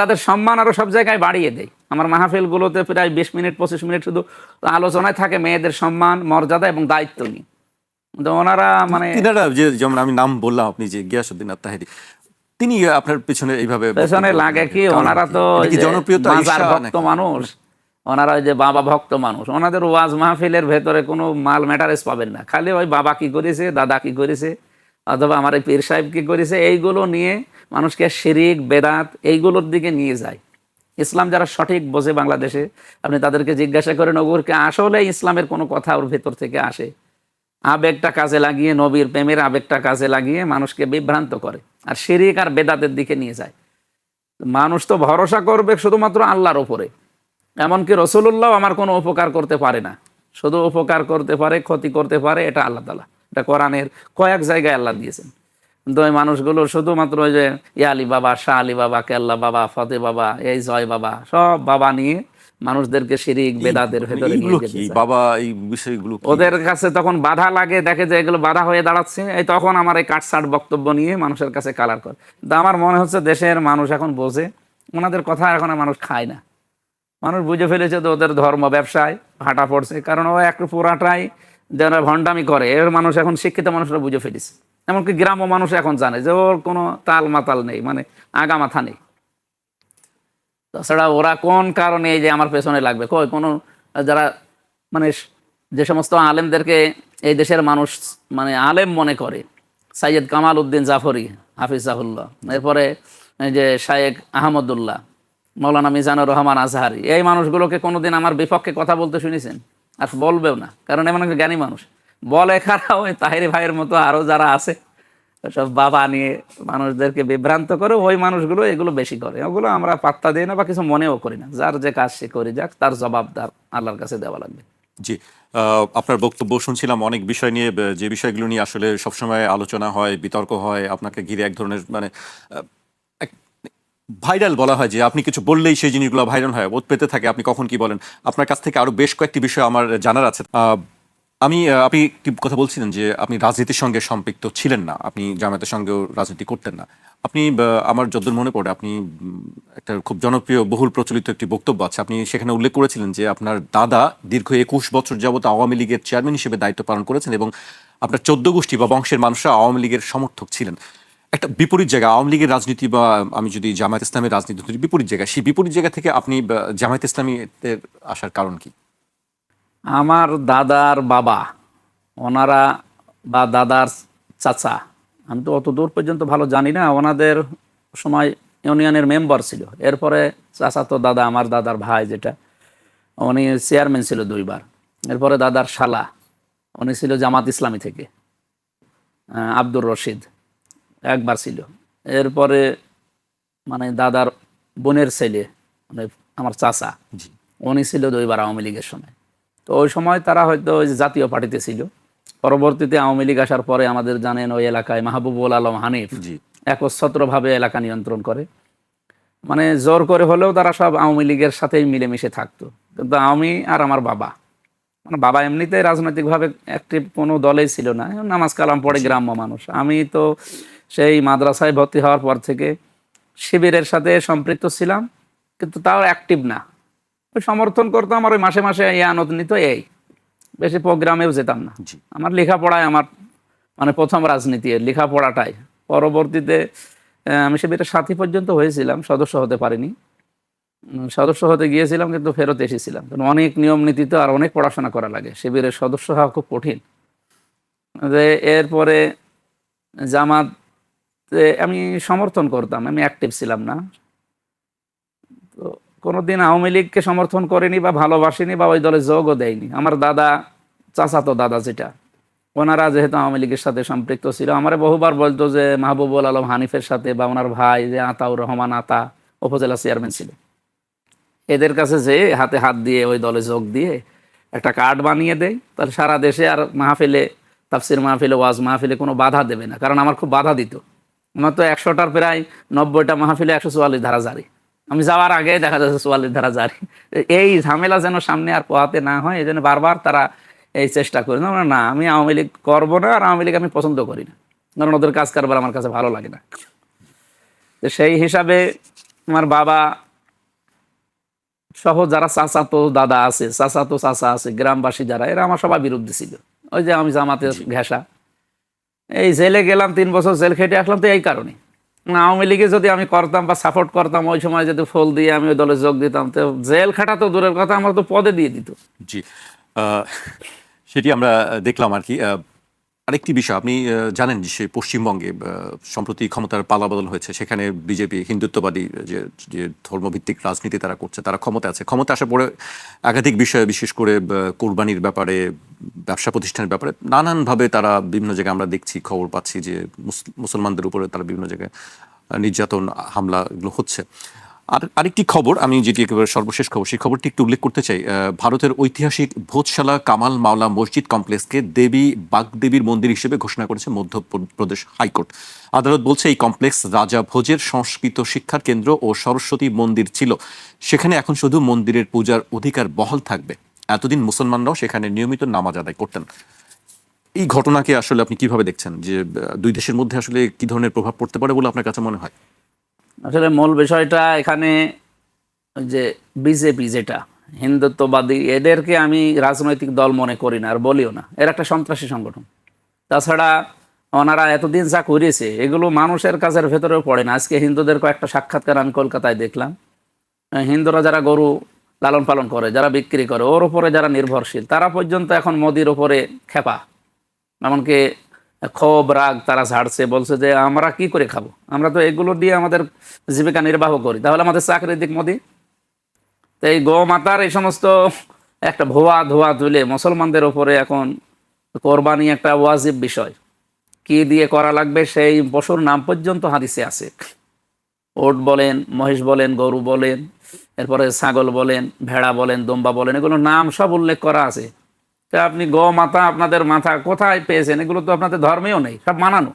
তাদের সম্মান আরো সব জায়গায় বাড়িয়ে দেয়। আমার মাহফিলগুলোতে প্রায় 20 মিনিট 25 মিনিট শুধু আলোচনায় থাকে মেয়েদের সম্মান, মর্যাদা এবং দায়িত্ব নিয়ে। তো ওনারা মানে তিনারা যে, যেমন আমি নাম বললাম, আপনি যে গিয়াসউদ্দিন আত্মাহেরি, তিনি আপনার পিছনে এইভাবে পেছনে লাগে কি, ওনারা তো ওই যে জনপ্রিয়তা, মাজার ঈর্ষা ভক্ত নাকি? মানুষ, ওনারা ওই যে বাবা ভক্ত মানুষ, ওনাদের ওয়াজ মাহফিলের ভেতরে কোনো মাল ম্যাটারেস পাবেন না, খালি ওই বাবা কি করেছে, দাদা কি করেছে, অথবা আমার এই পীর সাহেব কি করেছে, এইগুলো নিয়ে মানুষকে শিরিক বেদাত এইগুলোর দিকে নিয়ে যায়। ইসলাম যারা সঠিক বোঝে বাংলাদেশে, আপনি তাদেরকে জিজ্ঞাসা করেন ওগুরকে আসলে ইসলামের কোনো কথা ওর ভেতর থেকে আসে, আবেগটা কাজে লাগিয়ে, নবীর প্রেমের আবেগটা কাজে লাগিয়ে মানুষকে বিভ্রান্ত করে আর শিরিক আর বেদাতের দিকে নিয়ে যায়। মানুষ তো ভরসা করবে শুধুমাত্র আল্লাহর ওপরে, এমনকি রসুল্লাহ আমার কোনো উপকার করতে পারে না, শুধু উপকার করতে পারে, ক্ষতি করতে পারে, এটা আল্লাহ তাআলা, এটা কোরআনের কয়েক জায়গায় আল্লাহ দিয়েছেন। কিন্তু ওই মানুষগুলো শুধুমাত্র ওই যে ইয়া আলী বাবা, শাহ আলী বাবা, কেল্লা বাবা, ফতে বাবা, এই জয় বাবা, সব বাবা নিয়ে মানুষদেরকে শিরিক বেদাতের ভেতরে নিয়ে এইগুলো যেতে কি চায়। বাবা, এই বিষয়গুলো কি? ওদের কাছে তখন বাধা লাগে, দেখে যে এগুলো বাধা হয়ে দাঁড়াচ্ছে, এই তখন আমার এই কাটসাট বক্তব্য নিয়ে মানুষের কাছে কালার করে। কিন্তু আমার মনে হচ্ছে দেশের মানুষ এখন বোঝে, ওনাদের কথা এখন আর মানুষ খায় না, মানুষ বুঝে ফেলেছে তো ওদের ধর্ম ব্যবসায় ভাটা পড়ছে, কারণ ও একটু পুরাটাই যারা ভণ্ডামি করে এর মানুষ এখন শিক্ষিত মানুষরা বুঝে ফেলেছে, এমনকি গ্রাম্য মানুষ এখন জানে যে ওর কোনো তাল মাতাল নেই, মানে আগা মাথা নেই। তাছাড়া ওরা কোন কারণে এই যে আমার পেছনে লাগবে, কই কোনো যারা মানে যে সমস্ত আলেমদেরকে এই দেশের মানুষ মানে আলেম মনে করে, সাইয়্যেদ কামাল উদ্দিন জাফরি হাফিজাহুল্লাহ, এরপরে এই যে শায়েখ আহমদুল্লাহ, মৌলানা মিজানুর রহমান আজহারি, এই মানুষগুলোকে কোনোদিন আমার বিপক্ষে কথা বলতে শুনেছেন? আর বলবেও না, কারণ এমন একটা জ্ঞানী মানুষ। বলে খারা ওই তাহেরি ভাইয়ের মতো আরো যারা আছে সব বাবা নিয়ে মানুষদেরকে বিভ্রান্ত করে, ওই মানুষগুলো এগুলো বেশি করে, ওগুলো আমরা পাত্তা দিই না বা কিছু মনেও করি না, যার যে কাজ সে করে যাক, তার জবাবদার আল্লাহর কাছে দেওয়া লাগবে। জি, আপনার বক্তব্য শুনছিলাম অনেক বিষয় নিয়ে, যে বিষয়গুলো নিয়ে আসলে সবসময় আলোচনা হয়, বিতর্ক হয়, আপনাকে ঘিরে এক ধরনের মানে ভাইরাল বলা হয়, যে আপনি কিছু বললেই সেই জিনিসগুলো ভাইরাল হয়, ওত পেতে থাকে, আপনি কখন কি বলেন। আপনার কাছ থেকে আরো বেশ কয়েকটি বিষয় আমার জানার আছে। আপনি একটি কথা বলছিলেন যে আপনি রাজনীতির সঙ্গে সম্পৃক্ত ছিলেন না, আপনি জামায়াতের সঙ্গেও রাজনীতি করতেন না। আপনি আমার যতদূর মনে পড়ে, আপনি একটা খুব জনপ্রিয় বহুল প্রচলিত একটি বক্তব্য আছে, আপনি সেখানে উল্লেখ করেছিলেন যে আপনার দাদা দীর্ঘ 21 বছর যাবত আওয়ামী লীগের চেয়ারম্যান হিসেবে দায়িত্ব পালন করেছেন এবং আপনার 14 গোষ্ঠী বা বংশের মানুষরা আওয়ামী লীগের সমর্থক ছিলেন। একটা বিপরীত জায়গা আওয়ামী লীগের রাজনীতি, বা আমি যদি জামায়াত ইসলামের রাজনীতি ধরি, বিপরীত জায়গা, সেই বিপরীত জায়গা থেকে আপনি জামায়াত ইসলামীতে আসার কারণ কি? আমার দাদার বাবা, ওনারা বা দাদার চাচা, আমি তো অত দূর পর্যন্ত ভালো জানি না, ওনাদের সময় ইউনিয়নের মেম্বার ছিল, এরপরে চাচা তো দাদা, আমার দাদার ভাই যেটা, উনি চেয়ারম্যান ছিল 2বার, এরপরে দাদার শালা, উনি ছিল জামাত ইসলামী থেকে, আব্দুর রশিদ, একবার ছিল, এরপরে মানে দাদার বোনের ছেলে মানে আমার চাচা, জি, উনি ছিল 2বার আওয়ামী লীগের সময়। তো ওই সময় তারা হয়তো ওই যে জাতীয় পার্টিতে ছিল, পরবর্তীতে আওয়ামী লীগ আসার পরে আমাদের জানেন ওই এলাকায় মাহবুবুল আলম হানিফ জি, একচ্ছত্রভাবে এলাকা নিয়ন্ত্রণ করে, মানে জোর করে হলেও তারা সব আওয়ামী লীগের সাথেই মিলেমিশে থাকতো। কিন্তু আমি আর আমার বাবা, মানে বাবা এমনিতেই রাজনৈতিকভাবে অ্যাক্টিভ কোনো দলেই ছিল না, নামাজ কালাম পড়ে গ্রাম্য মানুষ, আমি তো সেই মাদ্রাসায় ভর্তি হওয়ার পর থেকে শিবিরের সাথে সম্পৃক্ত ছিলাম, কিন্তু তাও অ্যাক্টিভ না, ওই সমর্থন করতাম আর ওই মাসে মাসে ইয়ানত নিত, এই বেশি প্রোগ্রামেও যেতাম না। জি, আমার লেখাপড়ায় আমার মানে প্রথম রাজনীতি লেখাপড়াটাই, পরবর্তীতে আমি শিবিরের সাথী পর্যন্ত হয়েছিলাম, সদস্য হতে পারিনি, সদস্য হতে গিয়েছিলাম কিন্তু ফেরত এসেছিলাম, কারণ অনেক নিয়ম নীতি তো আর অনেক পড়াশোনা করা লাগে, শিবিরের সদস্য হওয়া খুব কঠিন। যে এরপরে জামাতে আমি সমর্থন করতাম, আমি অ্যাক্টিভ ছিলাম না। তো কোনোদিন আওয়ামী লীগকে সমর্থন করেনি বা ভালোবাসেনি বা ওই দলে যোগও দেয়নি। আমার দাদা, চাচাতো দাদা যেটা, ওনারা যেহেতু আওয়ামী লীগের সাথে সম্পৃক্ত ছিল, আমার বহুবার বলতো যে মাহবুবুল আলম হানিফের সাথে বা ওনার ভাই যে আতাউর রহমান আতা উপজেলা চেয়ারম্যান ছিল, এদের কাছে যে হাতে হাত দিয়ে ওই দলে যোগ দিয়ে একটা কার্ড বানিয়ে দেয়, তাহলে সারা দেশে আর মাহফিলে, তাফসির মাহফিলে, ওয়াজ মাহফিলে কোনো বাধা দেবে না। কারণ আমার খুব বাধা দিত। আমার তো 100টার প্রায় 90টা মাহফিলে 144 ধারা জারি। আমি যাওয়ার আগে দেখা যাচ্ছে 44 ধারা জারি। এই ঝামেলা যেন সামনে আর পোহাতে না হয়, এই জন্য বারবার তারা এই চেষ্টা করে। না না, আমি আওয়ামী লীগ করবো না, আর আওয়ামী লীগ আমি পছন্দ করি না, কারণ ওদের কাজ কারবার আমার কাছে ভালো লাগে না। তো সেই হিসাবে আমার বাবা সহ যারা চাচাতো দাদা আছে, চাচাতো চাচা আছে, গ্রামবাসী যারা, এরা আমার সবার বিরুদ্ধে ছিল। ওই যে আমি জামাতের ঘেঁষা, এই জেলে গেলাম, 3 বছর জেল খেটে আসলাম তো এই কারণে। না, আওয়ামী লীগে যদি আমি করতাম বা সাপোর্ট করতাম, ওই সময় যদি ফল দিয়ে আমি ওই দলে যোগ দিতাম, তো জেল খাটা তো দূরের কথা, আমার তো পদে দিয়ে দিত। জি, সেটি আমরা দেখলাম আর কি। আরেকটি বিষয়, আপনি জানেন যে পশ্চিমবঙ্গে সম্প্রতি ক্ষমতার পালাবদল হয়েছে, সেখানে বিজেপি হিন্দুত্ববাদী যে যে ধর্মভিত্তিক রাজনীতি তারা করছে, তারা ক্ষমতা আছে। ক্ষমতা আসার পরে একাধিক বিষয়ে, বিশেষ করে কোরবানির ব্যাপারে, ব্যবসা প্রতিষ্ঠানের ব্যাপারে নানানভাবে তারা বিভিন্ন জায়গায়, আমরা দেখছি, খবর পাচ্ছি যে মুসলমানদের উপরে তারা বিভিন্ন জায়গায় নির্যাতন, হামলা এগুলো হচ্ছে। আর আরেকটি খবর, আমি যেটি একেবারে সর্বশেষ খবর, সেই খবরটি একটু উল্লেখ করতে চাই। ভারতের ঐতিহাসিক ভোজশালা কামাল মাওলা মসজিদ কমপ্লেক্সকে দেবী বাগদেবীর মন্দির হিসেবে ঘোষণা করেছে মধ্যপ্রদেশ হাইকোর্ট। আদালত বলছে এই কমপ্লেক্স রাজা ভোজের সংস্কৃত শিক্ষার কেন্দ্র ও সরস্বতী মন্দির ছিল, সেখানে এখন শুধু মন্দিরের পূজার অধিকার বহাল থাকবে। এতদিন মুসলমানরাও সেখানে নিয়মিত নামাজ আদায় করতেন। এই ঘটনাকে আসলে আপনি কিভাবে দেখছেন, যে দুই দেশের মধ্যে আসলে কি ধরনের প্রভাব পড়তে পারে বলে আপনার কাছে মনে হয়? আসলে মূল বিষয়টা এখানে যে বিজেপি যেটা হিন্দুত্ববাদী, এদেরকে আমি রাজনৈতিক দল মনে করি না, আর বলিও না। এর একটা সন্ত্রাসী সংগঠন। তাছাড়া ওনারা এতদিন যা করেছে এগুলো মানুষের কাজের ভেতরেও পড়ে না। আজকে হিন্দুদের কয়েকটা সাক্ষাৎকার আমি কলকাতায় দেখলাম। হিন্দুরা যারা গরু লালন পালন করে, যারা বিক্রি করে, ওর উপরে যারা নির্ভরশীল, তারা পর্যন্ত এখন মোদির ওপরে খেপা। এমনকি ক্ষোভ রাগ তারা ঝাড়ছে, বলছে যে আমরা কি করে খাবো, আমরা তো এগুলো দিয়ে আমাদের জীবিকা নির্বাহ করি, তাহলে আমাদের চাকরির দিক মোদি। তো এই গোমাতার এই সমস্ত একটা ভুয়া ধোয়া তুলে মুসলমানদের ওপরে এখন কোরবানি একটা ওয়াজিব বিষয়, কি দিয়ে করা লাগবে সেই পশুর নাম পর্যন্ত হাদিসে আছে। ওট বলেন, মহিষ বলেন, গরু বলেন, এরপরে ছাগল বলেন, ভেড়া বলেন, দুম্বা বলেন, এগুলো নাম সব উল্লেখ করা আছে। তা আপনি মাতা, আপনাদের মাথা কোথায় পেয়েছেন? এগুলো তো আপনাদের ধর্মেও নেই, সব মানানো।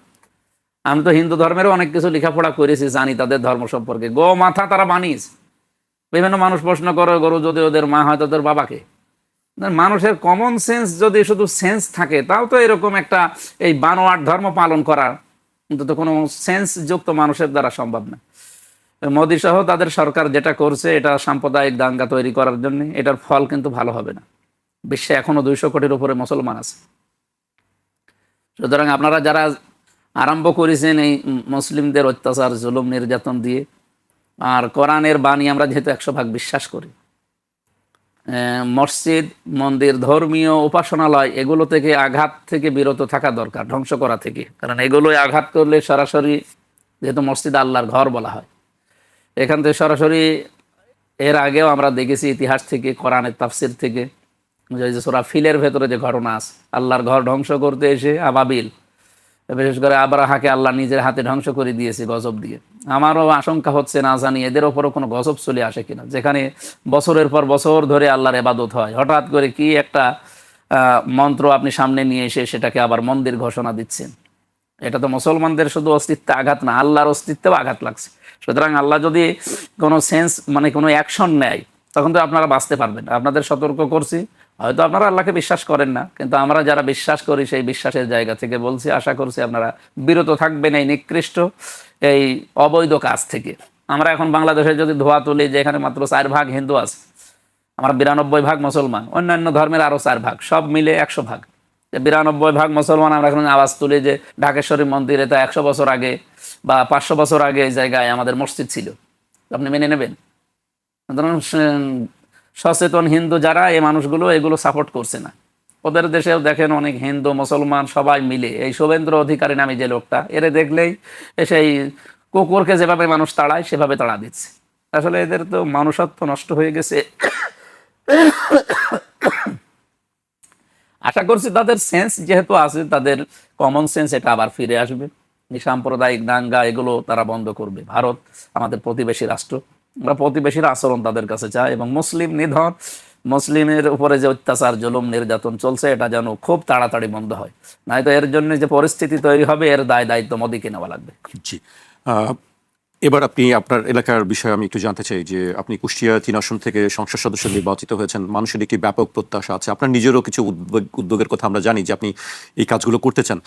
আমি তো হিন্দু ধর্মেরও অনেক কিছু লেখাপড়া করেছি, জানি তাদের ধর্ম সম্পর্কে। মাথা তারা বানিয়েছে। বিভিন্ন মানুষ প্রশ্ন করে, গরু যদি ওদের মা হয় তাদের বাবাকে। মানুষের কমন সেন্স যদি শুধু সেন্স থাকে, তাও তো এরকম একটা এই বানোয়াট ধর্ম পালন করা কিন্তু তো কোনো সেন্স যুক্ত মানুষের দ্বারা সম্ভব না। মোদী সহ তাদের সরকার যেটা করছে, এটা সাম্প্রদায়িক দাঙ্গা তৈরি করার জন্য, এটার ফল কিন্তু ভালো হবে না। বিশ্বে এখনো 200 কোটির উপরে মুসলমান আছে। সুতরাং আপনারা যারা আরম্ভ করেছেন এই মুসলিমদের অত্যাচার, জুলুম, নির্যাতন দিয়ে, আর কোরআনের বাণী আমরা যেহেতু 100% বিশ্বাস করি, মসজিদ, মন্দির, ধর্মীয় উপাসনালয়, এগুলো থেকে আঘাত থেকে বিরত থাকা দরকার, ধ্বংস করা থেকে। কারণ এগুলোই আঘাত করলে সরাসরি, যেহেতু মসজিদ আল্লাহর ঘর বলা হয়, এখান থেকে সরাসরি, এর আগেও আমরা দেখেছি ইতিহাস থেকে, কোরআনের তাফসির থেকে, যে সূরা ফিলের ভেতরে যে ঘটনা আছে, আল্লাহর ঘর ধ্বংস করতে এসে আবাবিল, বিশেষ করে আবরাহাকে আল্লাহ নিজের হাতে ধ্বংস করে দিয়েছে গজব দিয়ে। আমারও আশঙ্কা হচ্ছে, না জানি এদের ওপরও কোনো গজব চলে আসে কিনা, যেখানে বছরের পর বছর ধরে আল্লাহর ইবাদত হয়, হঠাৎ করে কি একটা মন্ত্র আপনি সামনে নিয়ে এসে সেটাকে আবার মন্দির ঘোষণা দিচ্ছেন। এটা তো মুসলমানদের শুধু অস্তিত্বে আঘাত না, আল্লাহর অস্তিত্বেও আঘাত লাগছে। সুতরাং আল্লাহ যদি কোনো সেন্স, মানে কোনো অ্যাকশন নেয়, তখন তো আপনারা বাঁচতে পারবেন। আপনাদের সতর্ক করছি, হয়তো আপনারা আল্লাহকে বিশ্বাস করেন না, কিন্তু আমরা যারা বিশ্বাস করি সেই বিশ্বাসের জায়গা থেকে বলছি, আশা করছি আপনারা বিরত থাকবেন এই নিকৃষ্ট, এই অবৈধ কাজ থেকে। আমরা এখন বাংলাদেশে যদি ধোয়া তুলি যে এখানে মাত্র 4% হিন্দু আছে, আমরা 92% মুসলমান, অন্যান্য ধর্মের আরও 4%, সব মিলে 100%। 92% মুসলমান আমরা এখন আওয়াজ তুলি যে ঢাকেশ্বরী মন্দিরে তা 100 বছর আগে বা 500 বছর আগে এই জায়গায় আমাদের মসজিদ ছিল, আপনি মেনে নেবেন? সচেতন হিন্দু যারা, এই মানুষগুলো এগুলো সাপোর্ট করছে না। ওদের দেশেও দেখেন অনেক হিন্দু মুসলমান সবাই মিলে, এই শুভেন্দু অধিকারী নামে যে লোকটা, এরে দেখলেই সেই কুকুরকে যেভাবে মানুষ তাড়ায় সেভাবে তাড়া দিচ্ছে। আসলে এদের তো মানুষত্ব নষ্ট হয়ে গেছে। আশা করছি তাদের সেন্স যেহেতু আছে, তাদের কমন সেন্স এটা আবার ফিরে আসবে। এই সাম্প্রদায়িক দাঙ্গা এগুলো তারা বন্ধ করবে। ভারত আমাদের প্রতিবেশী রাষ্ট্র, আমরা প্রতিবেশীর আচরণ তাদের কাছে চাই, এবং মুসলিম নিধন, মুসলিমের উপরে যে অত্যাচার জুলুম নির্যাতন চলছে এটা যেন খুব তাড়াতাড়ি বন্ধ হয়, নয়তো এর জন্য যে পরিস্থিতি তৈরি হবে এর দায়িত্ব মোদিকে নেওয়া লাগবে। জি। এবার আপনি আপনার এলাকার বিষয়ে আমি একটু জানতে চাই যে আপনি কুষ্টিয়া ৩ আসন থেকে সংসদ সদস্য নির্বাচিত হয়েছেন। মানুষের একটি ব্যাপক প্রত্যাশা আছে, আপনার নিজেরও কিছু উদ্যোগের কথা আমরা জানি যে আপনি এই কাজগুলো করতে চান।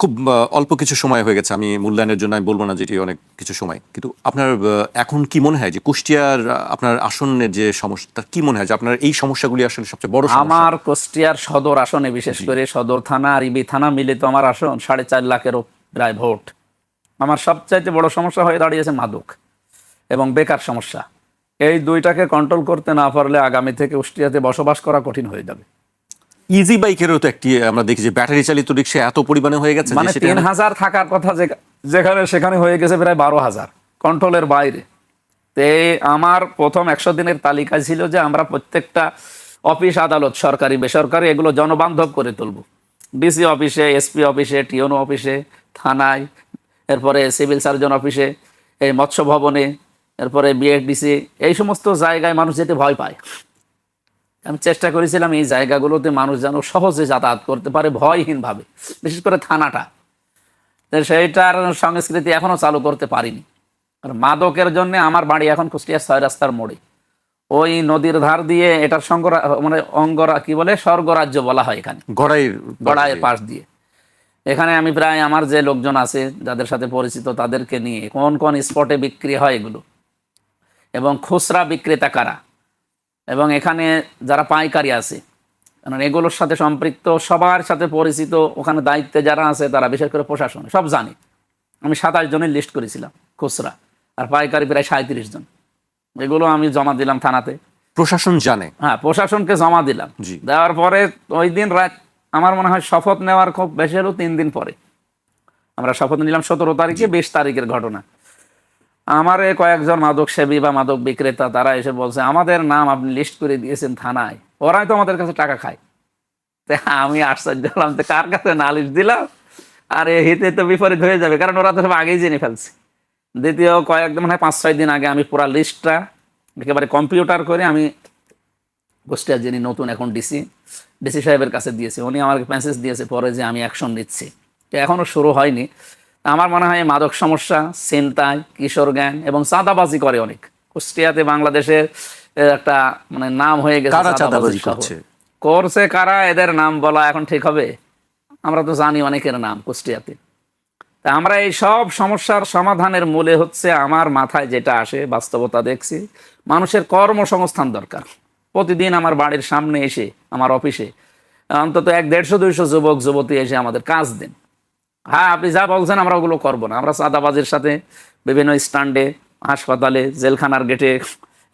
খুব অল্প কিছু সময় হয়ে গেছে, আমি মূল্যায়নের জন্য আমি বলবো না যেটি অনেক কিছু সময়, কিন্তু আপনার এখন কি মনে হয় যে কুষ্টিয়ার আপনার আসনের যে সমস্যা, কি মনে হয় যে আপনার এই সমস্যাগুলি আসলে সবচেয়ে বড় সমস্যা? আমার কুষ্টিয়ার সদর আসনে, বিশেষ করে সদর থানা আর ইবি থানা মিলে তো আমার আসন 4.5 লাখেরও প্রায় ভোট। আমার সবচাইতে বড় সমস্যা হয়ে দাঁড়িয়েছে মাদক এবং বেকার সমস্যা। এই দুইটাকে কন্ট্রোল করতে না পারলে আগামী থেকে কুষ্টিয়াতে বসবাস করা কঠিন হয়ে যাবে। ইজি বাইকেরও তো একটি আমরা দেখি যে ব্যাটারি চালিত রিক্সা এত পরিমাণে হয়ে গেছে, মানে 3000 থাকার কথা যেখানে সেখানে হয়ে গেছে প্রায় 12,000, কন্ট্রোলের বাইরে। তে আমার প্রথম 100 দিনের তালিকা ছিল যে আমরা প্রত্যেকটা অফিস আদালত, সরকারি বেসরকারি, এগুলো জনবান্ধব করে তুলব। ডিসি অফিসে, এসপি অফিসে, টিওনো অফিসে, থানায়, এরপরে সিভিল সার্জন অফিসে, এই মৎস্য ভবনে, এরপরে বিএডিসি, এই সমস্ত জায়গায় মানুষ যেতে ভয় পায়। আমি চেষ্টা করেছিলাম এই জায়গাগুলোতে মানুষ যেন সহজে যাতায়াত করতে পারে ভয়হীনভাবে, বিশেষ করে থানাটা। সেইটার সংস্কৃতি এখনো চালু করতে পারিনি। আর মাদকের জন্য আমার বাড়ি এখন কুষ্টিয়া 6 রাস্তার মোড়ে, ওই নদীর ধার দিয়ে, এটার মানে অঙ্গরা কি বলে, স্বর্গরাজ্য বলা হয় এখানে, গড়াইয়ের পাশ দিয়ে। এখানে আমি প্রায় আমার যে লোকজন আছে যাদের সাথে পরিচিত তাদেরকে নিয়ে কোন কোন স্পটে বিক্রি হয় এগুলো, এবং খুচরা বিক্রেতা কারা, এবং এখানে যারা পাইকারি আছে, কারণ এগুলোর সাথে সম্পৃক্ত সবার সাথে পরিচিত, ওখানে দায়িত্বে যারা আছে তারা, বিশেষ করে প্রশাসন, সব জানে। আমি 27 জনের লিস্ট করেছিলাম খুচরা, আর পাইকারি প্রায় 37 জন। এগুলো আমি জমা দিলাম থানাতে। প্রশাসন জানে? হ্যাঁ, প্রশাসনকে জমা দিলাম। দেওয়ার পরে ওই দিন রাত, আমার মনে হয় শপথ নেওয়ার খুব বেশি হলো 3 দিন পরে আমরা শপথ নিলাম, 17 তারিখে। 20 তারিখের ঘটনা। আমার কয়েকজন মাদক সেবী বা মাদক বিক্রেতা তারা এসে বলছে, আমাদের নাম আপনি লিস্ট করে দিয়েছেন থানায়, ওরাই তো আমাদের কাছে টাকা খায়। আমি আশ্চর্য হলাম, কার কাছে নালিশ দিলাম, আর হিতে তো বিপরীত হয়ে যাবে, কারণ ওরা তো সব আগেই জেনে ফেলছে। দ্বিতীয় কয়েকদিন, মানে 5-6 দিন আগে আমি পুরা লিস্টটা একেবারে কম্পিউটার করে আমি কুষ্টিয়ার যিনি নতুন এখন ডিসি সাহেবের কাছে দিয়েছি। উনি আমাকে মেসেজ দিয়েছে পরে যে আমি অ্যাকশন নিচ্ছি। তো এখনও শুরু হয়নি। আমার মনে হয় মাদক সমস্যা, ছিনতাই, কিশোর গ্যাং এবং চাঁদাবাজি করে অনেক। কুষ্টিয়াতে বাংলাদেশের একটা মানে নাম হয়ে গেছে। কারা চাঁদাবাজি করছে কারা, এদের নাম বলা এখন ঠিক হবে? আমরা তো জানি অনেকের নাম কুষ্টিয়াতে। তা আমরা এই সব সমস্যার সমাধানের মূলে হচ্ছে, আমার মাথায় যেটা আসে, বাস্তবতা দেখছি, মানুষের কর্মসংস্থান দরকার। প্রতিদিন আমার বাড়ির সামনে এসে, আমার অফিসে অন্তত 100-150-200 যুবক যুবতী এসে আমাদের কাজ দেন। হ্যাঁ, আপনি যা বলছেন আমরা ওগুলো করবো না। আমরা চাঁদাবাজির সাথে বিভিন্ন স্ট্যান্ডে, হাসপাতালে, জেলখানার গেটে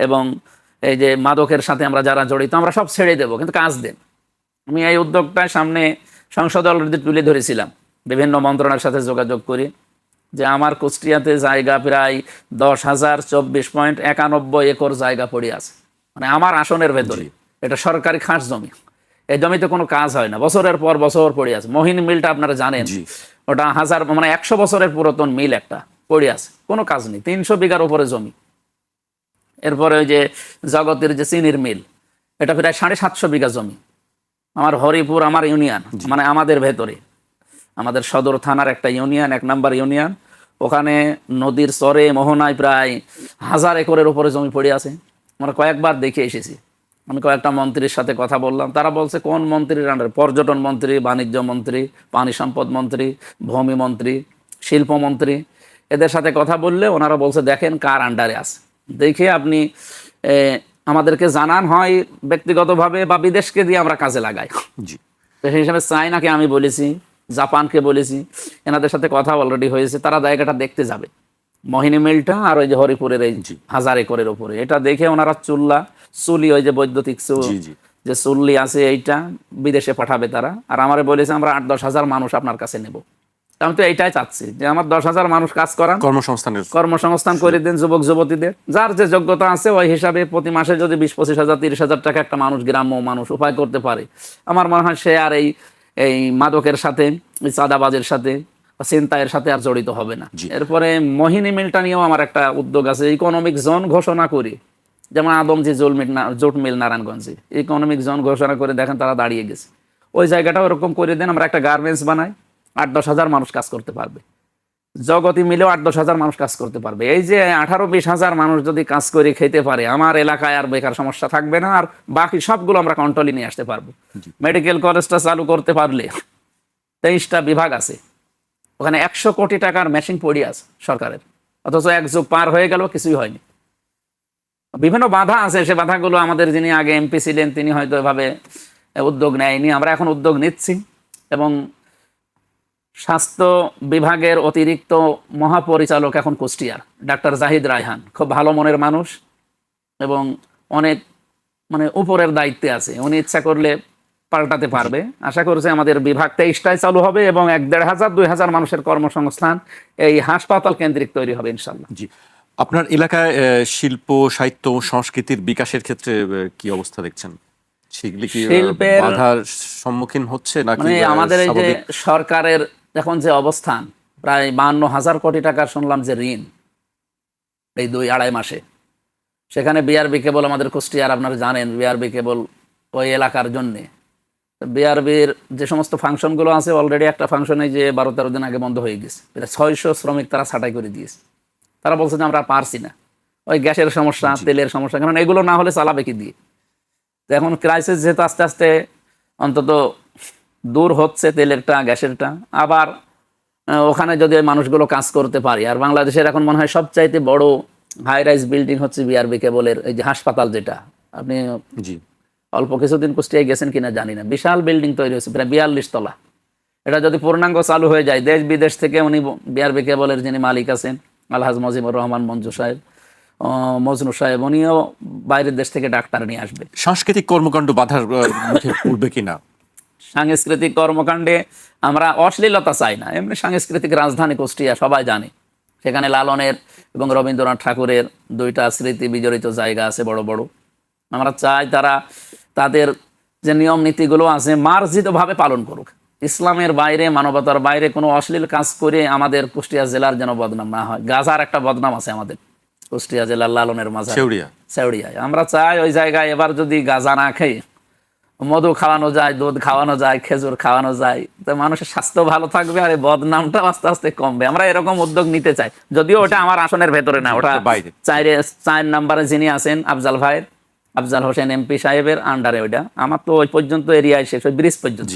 এবং এই যে মাদকের সাথে আমরা যারা জড়িত, আমরা সব ছেড়ে দেবো, কিন্তু কাজ দেন। আমি এই উদ্যোগটা সামনে সংসদে অলরেডি তুলে ধরেছিলাম, বিভিন্ন মন্ত্রণালয়ের সাথে যোগাযোগ করি, যে আমার কুষ্টিয়াতে জায়গা প্রায় 10,024.91 একর জায়গা পড়ে আছে, মানে আমার আসনের ভেতরে। এটা সরকারি খাস জমি। এই জমিতে কোনো কাজ হয় না, বছরের পর বছর পড়ে আছে। মহিন মিলটা আপনারা জানেন, ওটা 100 বছরের পুরাতন মিল, একটা পড়ে আছে, কোনো কাজ নেই। 300 বিঘার উপরে জমি। এরপরে ওই যে জগতের যে চিনির মিল, এটা প্রায় 750 বিঘা জমি। আমার হরিপুর, আমার ইউনিয়ন, মানে আমাদের ভেতরে, আমাদের সদর থানার একটা ইউনিয়ন, 1 নম্বর ইউনিয়ন, ওখানে নদীর চরে মোহনায় প্রায় 1000 একরের উপরে জমি পড়ে আছে। আমরা কয়েকবার দেখে এসেছি। আমি কয়েকটা মন্ত্রীর সাথে কথা বললাম, তারা বলছে কোন মন্ত্রীর আন্ডারে? পর্যটন মন্ত্রী, বাণিজ্য মন্ত্রী, পানি সম্পদ মন্ত্রী, ভূমি মন্ত্রী, শিল্পমন্ত্রী, এদের সাথে কথা বললে ওনারা বলছে দেখেন কার আন্ডারে আছে, দেখে আপনি আমাদেরকে জানান, হয় ব্যক্তিগতভাবে বা বিদেশকে দিয়ে আমরা কাজে লাগাই। তো সেই হিসাবে চায়নাকে আমি বলেছি, জাপানকে বলেছি, এনাদের সাথে কথা অলরেডি হয়েছে, তারা জায়গাটা দেখতে যাবে। মোহিনী মিলটা আর ওই যে হরিপুরের এই 1000 একরের উপরে, এটা দেখে ওনারা চুলি, ওই যে বৈদ্যুতিক যে চুল্লি আছে, এইটা বিদেশে পাঠাবে তারা। আর আমারে বলেছে আমরা 8-10 হাজার মানুষ আপনার কাছে নেব, আমি তো এইটাই চাচ্ছি যে আমার 10,000 মানুষ কাজ করান, কর্মসংস্থানের কর্মসংস্থান করে দেন যুবক যুবতীদের, যার যে যোগ্যতা আছে ওই হিসাবে প্রতি মাসে যদি 20-25,000 30,000 টাকা একটা মানুষ, গ্রাম্য মানুষ উপায় করতে পারে, আমার মনে হয় সে আর এই এই মাদকের সাথে, এই চাঁদাবাজের সাথে, ছিনতাইয়ের সাথে আর জড়িত হবে না। এরপরে মোহিনী মিলটা নিয়েও আমার একটা উদ্যোগ আছে, ইকোনমিক জোন ঘোষণা করি, যেমন আদমজি জুট মিল নারায়ণগঞ্জে ইকোনমিক জোন ঘোষণা করে দেখেন তারা দাঁড়িয়ে গেছে, ওই জায়গাটাও এরকম করে দেন, আমরা একটা গার্মেন্টস বানাই, 8-10 হাজার মানুষ কাজ করতে পারবে, জগতি মিলেও 8-10 হাজার মানুষ কাজ করতে পারবে। এই যে 18-20 হাজার মানুষ যদি কাজ করে খেতে পারে, আমার এলাকায় আর বেকার সমস্যা থাকবে না, আর বাকি সবগুলো আমরা কন্ট্রোলে নিয়ে আসতে পারবো। মেডিকেল কলেজটা চালু করতে পারলে 23টা বিভাগ আছে, ওখানে 100 কোটি টাকার মেশিন পড়ে আছে সরকারের, অথচ এক যুগ পার হয়ে গেল কিছুই হয়নি। বিভিন্ন বাধা আছে, সে বাধাগুলো আমাদের যিনি আগে এমপি ছিলেন তিনি হয়তো এভাবে উদ্যোগ নেয়নি, আমরা এখন উদ্যোগ নিচ্ছি। এবং স্বাস্থ্য বিভাগের অতিরিক্ত মহাপরিচালক এখন কুষ্টিয়ার ডাক্তার জাহিদ রায়হান, খুব ভালো মনের মানুষ এবং অনেক মানে উপরের দায়িত্বে আছে, উনি ইচ্ছা করলে পাল্টাতে পারবে। আশা করছি আমাদের বিভাগ 23টায় চালু হবে এবং 1,500-2,000 মানুষের কর্মসংস্থান এই হাসপাতাল কেন্দ্রিক তৈরি হবে ইনশাল্লাহ। জি, আপনার এলাকায় শিল্প, সাহিত্য, সংস্কৃতির বিকাশের ক্ষেত্রে কি অবস্থা দেখছেন? সেগুলি কি শিল্পের বাধার সম্মুখীন হচ্ছে নাকি মানে আমাদের এই যে সরকারের এখন যে অবস্থান, প্রায় 52,000 কোটি টাকার শুনলাম যে ঋণ এই 2-2.5 মাসে, সেখানে বিআরবি কেবল আমাদের কুষ্টিয়ার, আপনারা জানেন বিআরবি কেবল ওই এলাকার জন্যে, বিআরবির যে সমস্ত ফাংশনগুলো আছে অলরেডি একটা ফাংশনে যে 12-13 দিন আগে বন্ধ হয়ে গেছে, প্রায় 600 শ্রমিক তারা ছাঁটাই করে দিয়েছে। তারা বলছে যে আমরা পারছি না, ওই গ্যাসের সমস্যা, তেলের সমস্যা, কারণ এগুলো না হলে চালাবে কি দিয়ে। তো এখন ক্রাইসিস যেহেতু আস্তে আস্তে অন্তত দূর হচ্ছে তেলেরটা, গ্যাসেরটা, আবার ওখানে যদি মানুষগুলো কাজ করতে পারি, আর বাংলাদেশের এখন মনে হয় সবচাইতে বড় হাই রাইজ বিল্ডিং হচ্ছে বিআরবি কেবলের এই যে হাসপাতাল, যেটা আপনি অল্প কিছুদিন কুষ্টিয়ায় গেছেন কিনা জানি না, বিশাল বিল্ডিং তৈরি হয়েছে প্রায় 42 তলা। এটা যদি পূর্ণাঙ্গ চালু হয়ে যায়, দেশ বিদেশ থেকে উনি বিআরবি কেবলের যিনি মালিক আছেন আলহাজ মজিবুর রহমান মঞ্জু সাহেব, মজনু সাহেব, উনিও বাইরের দেশ থেকে ডাক্তার নিয়ে আসবে। সাংস্কৃতিক কর্মকাণ্ড বাধার মুখে পড়বে কিনা? সাংস্কৃতিক কর্মকাণ্ডে আমরা অশ্লীলতা চাই না, এমনি সাংস্কৃতিক রাজধানী কুষ্টিয়া সবাই জানে, সেখানে লালনের এবং রবীন্দ্রনাথ ঠাকুরের 2টা স্মৃতি বিজড়িত জায়গা আছে বড় বড়। আমরা চাই তারা তাদের যে নিয়ম নীতিগুলো আছে মার্জিতভাবে পালন করুক, ইসলামের বাইরে, মানবতার বাইরে কোনো অশ্লীল কাজ করে আমাদের কুষ্টিয়া জেলার যেন বদনাম না হয়। গাজার একটা বদনাম আছে আমাদের কুষ্টিয়া জেলার লালনের মাঝে সেউড়িয়ায়, আমরা চাই ওই জায়গায় এবার যদি গাজা না খেয়ে মধু খাওয়ানো যায়, দুধ খাওয়ানো যায়, খেজুর খাওয়ানো যায়, তো মানুষের স্বাস্থ্য ভালো থাকবে আর এই বদনামটা আস্তে আস্তে কমবে। আমরা এরকম উদ্যোগ নিতে চাই, যদিও ওটা আমার আসনের ভেতরে না, ওটা 4 নম্বরে যিনি আছেন আফজাল ভাইয়ের, আফজাল হোসেন এমপি সাহেবের আন্ডারে, ওইটা আমার তো ওই পর্যন্ত এরিয়ায় শেষ, ওই ব্রিজ পর্যন্ত।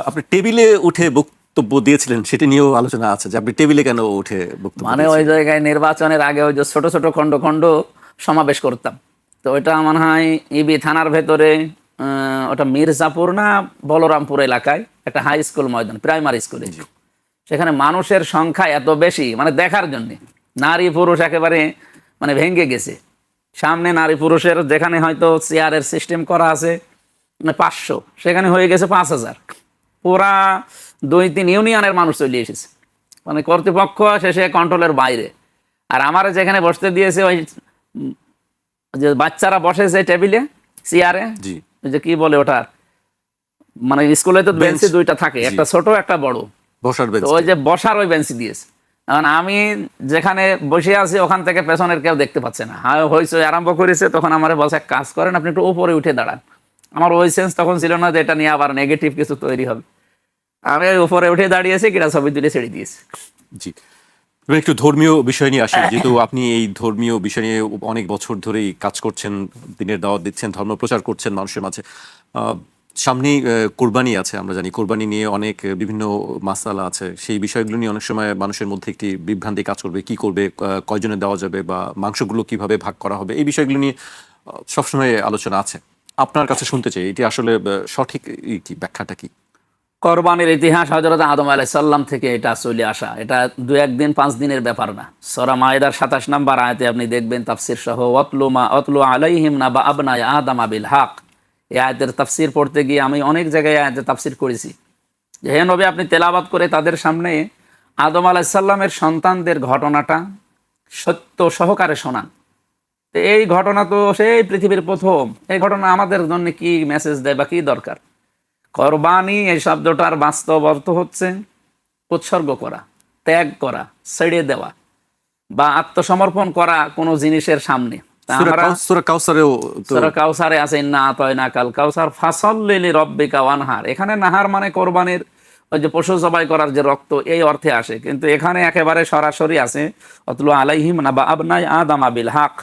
আপনি টেবিলে উঠে বক্তব্য দিয়েছিলেন, সেটি নিয়েও আলোচনা আছে যে আপনি টেবিলে কেন উঠে বক্তব্য মানে ওই জায়গায় নির্বাচনের আগে ওই যে ছোট ছোট খণ্ড খণ্ড সমাবেশ করতাম, তো ওইটা মনে হয় ইবি থানার ভেতরে, ওটা মির্জাপুর না বলরামপুর এলাকায় একটা হাই স্কুল ময়দান, প্রাইমারি স্কুলে, সেখানে মানুষের সংখ্যা এত বেশি মানে দেখার জন্য, নারী পুরুষ একেবারে মানে ভেঙে গেছে। সামনে নারী পুরুষের যেখানে হয়তো চেয়ারের সিস্টেম করা আছে 500, সেখানে হয়ে গেছে 5,000, পুরা 2-3 ইউনিয়নের মানুষ চলে এসেছে, মানে কর্তৃপক্ষ শেষে কন্ট্রোলের বাইরে। আর আমার যেখানে বসতে দিয়েছে ওই যে বাচ্চারা বসেছে টেবিলে চেয়ারে, যে কি বলে ওটা, মানে স্কুলে তো বেঞ্চি 2টা থাকে, একটা ছোট একটা বড়, ওই যে বসার ওই বেঞ্চি দিয়েছে। এখন আমি যেখানে বসে আছি ওখান থেকে পেছনের কেউ দেখতে পাচ্ছে না, হয়েছে আরম্ভ করেছে, তখন আমার বলছে কাজ করেন আপনি একটু উপরে উঠে দাঁড়ান। আমার ওই সেন্স তখন ছিল না যে এটা নিয়ে আবার নেগেটিভ কিছু তৈরি হবে, আমি উপরে উঠে দাঁড়িয়েছি, কিনা ছবি তুলে ছেড়ে দিয়েছি। জি, একটু ধর্মীয় বিষয় নিয়ে আসি, যেহেতু আপনি এই ধর্মীয় বিষয় নিয়ে অনেক বছর ধরেই কাজ করছেন, দিনের দাওয়াত দিচ্ছেন, ধর্ম প্রচার করছেন মানুষের মাঝে। সামনেই কোরবানি আছে, আমরা জানি কোরবানি নিয়ে অনেক বিভিন্ন মাসালা আছে, সেই বিষয়গুলো নিয়ে অনেক সময় মানুষের মধ্যে একটি বিভ্রান্তি কাজ করবে, কি করবে, কয়জনে দেওয়া যাবে বা মাংসগুলো কিভাবে ভাগ করা হবে, এই বিষয়গুলো নিয়ে সবসময় আলোচনা আছে। আপনার কাছে শুনতে চাই এটি আসলে সঠিক কি, ব্যাখ্যাটা কি? কোরবানির ইতিহাস হযরত আদম আলাইহিস সালাম থেকে এটা চলে আসা, এটা 2-1 দিন 5 দিনের ব্যাপার না। সূরা মায়েদার 27 নম্বর আয়াতে আপনি দেখবেন তাফসীর সহ, ওয়াতলু আলাইহিম নাবা আবনাই আদম বিল হক, এই আয়াতের তাফসীর পড়তে গিয়ে আমি অনেক জায়গায় আয়াতের তাফসীর করেছি। যে হে নবী, আপনি তেলাওয়াত করে তাদের সামনে আদম আলাইসাল্লামের সন্তানদের ঘটনাটা সত্য সহকারে শোনান। তো এই ঘটনা তো সেই পৃথিবীর প্রথম। এই ঘটনা আমাদের জন্য কি মেসেজ দেয় বা কি দরকার? কোরবানি এই শব্দটার বাস্তব অর্থ হচ্ছে উৎসর্গ করা, ত্যাগ করা, ছেড়ে দেওয়া বা আত্মসমর্পণ করা কোনো জিনিসের সামনে। তা আমরা সূরা কাউসারেও তো সূরা কাউসারে আছে, ইন্না আতাইনাকাল কাউসার ফাসাল্লি লিরাব্বিকা ওয়ানহার। এখানে নাহার মানে কোরবানির ওই যে পশু জবাই করার যে রক্ত, এই অর্থে আসে, কিন্তু এখানে একেবারে সরাসরি আছে অতলু আলাইহিম নাবা আবনাই আদম বিল হক।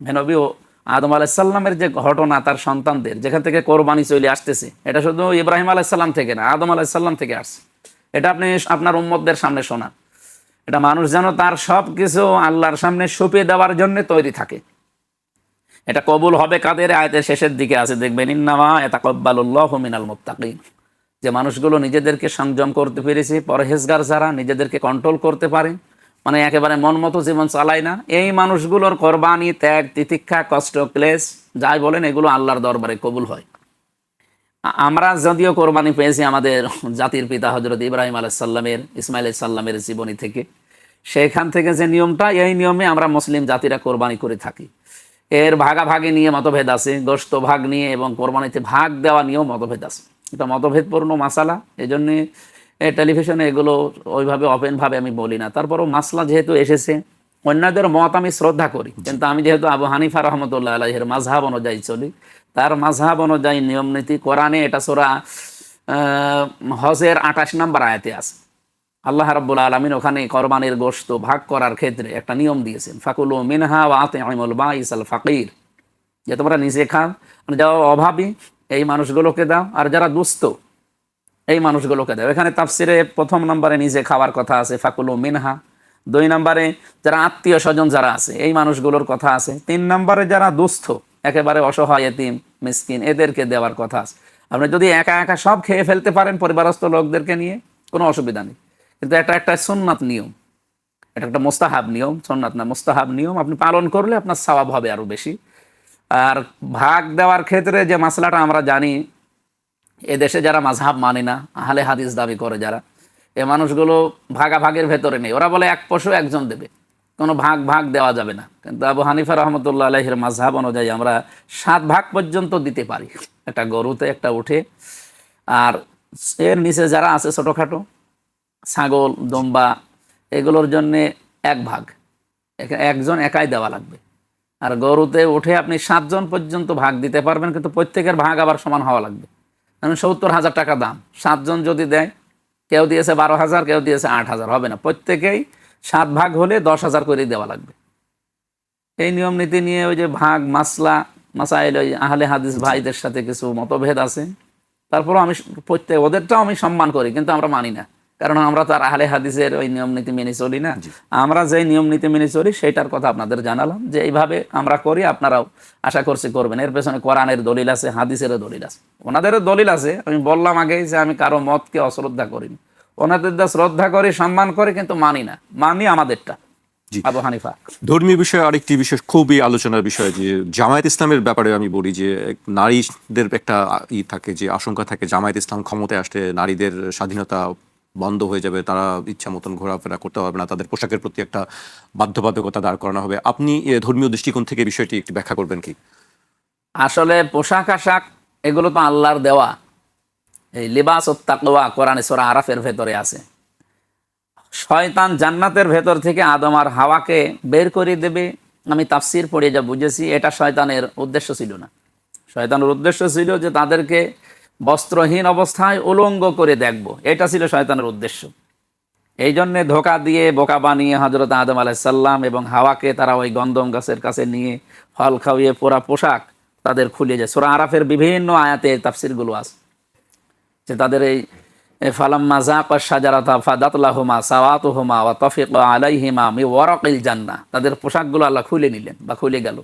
নবী ও আদম আলাইসাল্লামের যে ঘটনা, তার সন্তানদের যেখান থেকে কোরবানি চলে আসতেছে, এটা শুধু ইব্রাহিম আলাইসাল্লাম থেকে না, আদম আলাইসাল্লাম থেকে আসছে। এটা আপনি আপনার উম্মতদের সামনে শোনান। এটা মানুষ যেন তার সব কিছু আল্লাহর সামনে সঁপে দেওয়ার জন্য তৈরি থাকে। এটা কবুল হবে কাদের? আয়াতের শেষের দিকে আছে, দেখবেন ইন্নামা ইয়াতাকাব্বালুল্লাহু মিনাল মুত্তাকিন। যে মানুষগুলো নিজেদেরকে সংযম করতে পেরেছে, পরহেজগার যারা নিজেদেরকে কন্ট্রোল করতে পারে, মানে একেবারে মন মতো জীবন চালায় না, এই মানুষগুলোর কোরবানি, ত্যাগ, তিতিক্ষা, কষ্ট, ক্লেশ যাই বলেন, এগুলো আল্লাহর দরবারে কবুল হয়। আমরা যদিও কোরবানি পেয়েছি আমাদের জাতির পিতা হযরত ইব্রাহিম আলাইসাল্লামের, ইসমাইল আলাইসাল্লামের জীবনী থেকে, সেখান থেকে যে নিয়মটা, এই নিয়মে আমরা মুসলিম জাতিরা কোরবানি করে থাকি। এর ভাগাভাগি নিয়ে মতভেদ আছে, গোশত ভাগ নিয়ে এবং কোরবানিতে ভাগ দেওয়া নিয়েও মতভেদ আছে। এটা মতভেদপূর্ণ মাসালা, এই জন্যে টেলিভিশনে এগুলো ওইভাবে ওপেনভাবে আমি বলি না। তারপরও মাসলা যেহেতু এসেছে, অন্যদের মত আমি শ্রদ্ধা করি, কিন্তু আমি যেহেতু আবু হানিফা রহমতুল্লাহ আলাইহির মাযহাব অনুযায়ী চলি, তার মাযহাব অনুযায়ী নিয়ম নীতি কোরআনে, এটা সূরা হজের 28 নম্বর আয়াতে আছে। আল্লাহ রাব্বুল আলামিন ওখানে কোরবানির গোশত ভাগ করার ক্ষেত্রে একটা নিয়ম দিয়েছেন, ফাকুলু মিনহা ওয়া আতিমুল বাইসাল ফাকির, যে তোমরা নিজে খাও, মানে যারা অভাবী এই মানুষগুলোকে দাও, আর যারা দুস্থ এই মানুষগুলোকে দাও। এখানে তাফসিরে প্রথম নম্বরে নিজে খাওয়ার কথা আছে, ফাকুলু মিনহা। 2 নম্বরে যারা আত্মীয় স্বজন যারা আছে এই মানুষগুলোর কথা আছে। 3 নম্বরে যারা দুস্থ, একেবারে অসহায় এতিম মিসকিন, এদেরকে দেওয়ার কথা আছে। আপনি যদি একা একা সব খেয়ে ফেলতে পারেন পরিবারস্থ লোকদেরকে নিয়ে, কোনো অসুবিধা নেই, কিন্তু এটা একটা সুন্নাত নিয়ম, এটা একটা মোস্তাহাব নিয়ম, সুন্নাত না মোস্তাহাব নিয়ম। আপনি পালন করলে আপনার সওয়াব হবে আরো বেশি। আর ভাগ দেওয়ার ক্ষেত্রে যে মাসলাটা আমরা জানি, এদেশে যারা মাযহাব মানে না, আহলে হাদিস দাবি করে যারা, এ মানুষগুলো ভাগাভাগের ভেতরে নেই। ওরা বলে এক পশু একজন দেবে, কোনো ভাগ ভাগ দেওয়া যাবে না। কিন্তু আবু হানিফা রহমতুল্লাহ আলাইহির মাযহাব অনুযায়ী আমরা 7 ভাগ পর্যন্ত দিতে পারি, একটা গরুতে, একটা উঠে, আর এর নিচে যারা আছে ছোটোখাটো ছাগল, দম্বা, এগুলোর জন্যে 1 ভাগ, একজন একাই দেওয়া লাগবে। আর গরুতে উঠে আপনি 7 জন পর্যন্ত ভাগ দিতে পারবেন, কিন্তু প্রত্যেকের ভাগ আবার সমান হওয়া লাগবে। কারণ 70,000 টাকা দাম, 7 জন যদি দেয়, কেউ দিয়েছে 12,000, কেউ দিয়েছে 8,000, হবে না, প্রত্যেকেই 7 ভাগ হলে 10,000 করে দেওয়া লাগবে। এই নিয়ম নীতি নিয়ে ওই যে ভাগ মাসাইল, ওই আহলে হাদিস ভাইদের সাথে কিছু মতভেদ আছে। তারপরও আমি ওদেরটাও আমি সম্মান করি, কিন্তু আমরা মানি না, কারণ আমরা তো আর আহলে হাদিসের ওই নিয়ম নীতি মেনে চলি না। আমরা যে নিয়ম নীতি মেনে চলি সেটার কথা আপনাদের জানালাম, যে এইভাবে আমরা করি, আপনারাও আশা করছি করবেন। এর পেছনে কোরআনের দলিল আছে, হাদিসেরও দলিল আছে, ওনাদেরও দলিল আছে। আমি বললাম আগেই যে আমি কারো মতকে অশ্রদ্ধা করিনি, ওনাদের শ্রদ্ধা করি, সম্মান করি, কিন্তু মানি না, মানি আমাদেরটা। আবু হানিফা ধর্মীয় বিষয়ে আরেকটি বিষয় খুবই আলোচনার বিষয়, যে জামায়াত ইসলামের ব্যাপারে আমি বলি যে নারীদের একটা থাকে, যে আশঙ্কা থাকে জামায়াত ইসলাম ক্ষমতায় আসলে নারীদের স্বাধীনতা বন্ধ হয়ে যাবে, তারা ইচ্ছা মতন ঘোরাফেরা করতে পারবে না, তাদের পোশাকের প্রতি একটা বাধ্যবাধকতা দাঁড় করানো হবে। আপনি ধর্মীয় দৃষ্টিকোণ থেকে বিষয়টি একটু ব্যাখ্যা করবেন কি? আসলে পোশাক আশাক এগুলো তো আল্লাহর দেওয়া। এই লিবাস ও তাকওয়া কোরআনে সূরা আরাফের ভেতরে আছে। শয়তান জান্নাতের ভেতর থেকে আদম আর হাওয়াকে বের করে দেবে, আমি তাফসির পড়ে যা বুঝেছি, এটা শয়তানের উদ্দেশ্য ছিল না। শয়তানের উদ্দেশ্য ছিল যে তাদেরকে বস্ত্রহীন অবস্থায় উলঙ্গ করে দেখব, এটা ছিল শয়তানের উদ্দেশ্য। এই জন্যে ধোকা দিয়ে বোকা বানিয়ে হযরত আদম আলাইসাল্লাম এবং হাওয়াকে তারা ওই গন্ধম গাছের কাছে নিয়ে ফল খাওয়িয়ে পুরা পোশাক তাদের খুলে যায়। সূরা আরাফের বিভিন্ন আয়াতে তাফসিরগুলো আছে যে তাদের এই ফালাম্মা যাকা শাজারাতা ফাদাত লাহুমা সাওয়াতুহুমা ওয়া তাফিকা আলাইহিমা মিন ওয়ারাকিল জান্নাহ, তাদের পোশাকগুলো আল্লাহ খুলে নিলেন বা খুলে গেল।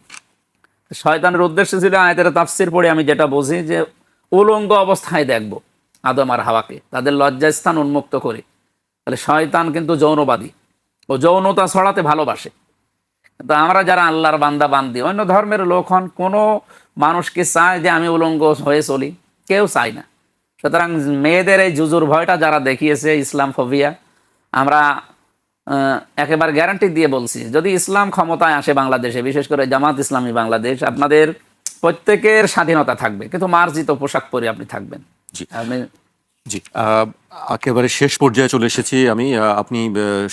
শয়তানের উদ্দেশ্য ছিল, আয়াতের তাফসির পড়ে আমি যেটা বুঝি, যে উলঙ্গ অবস্থায় দেখব আদম আর হাওয়াকে, তাদের লজ্জাস্থান উন্মুক্ত করে। তাহলে শয়তান কিন্তু যৌনবাদী, ও যৌনতা ছড়াতে ভালোবাসে। কিন্তু আমরা যারা আল্লাহর বান্দা বান্দি, অন্য ধর্মের লোক হন, কোনো মানুষকে চায় যে আমি উলঙ্গ হয়ে চলি? কেউ চায় না। সুতরাং মেয়েদের এই জুজুর ভয়টা যারা দেখিয়েছে, ইসলাম ফোবিয়া, আমরা একেবারে গ্যারান্টি দিয়ে বলছি, যদি ইসলাম ক্ষমতায় আসে বাংলাদেশে, বিশেষ করে জামাত ইসলামী বাংলাদেশ, আপনাদের প্রত্যেকের স্বাধীনতা থাকবে, কিন্তু মার্জিত পোশাক পরে আপনি থাকবেন। জি আপনি জি একেবারে শেষ পর্যায়ে চলে এসেছি আমি। আপনি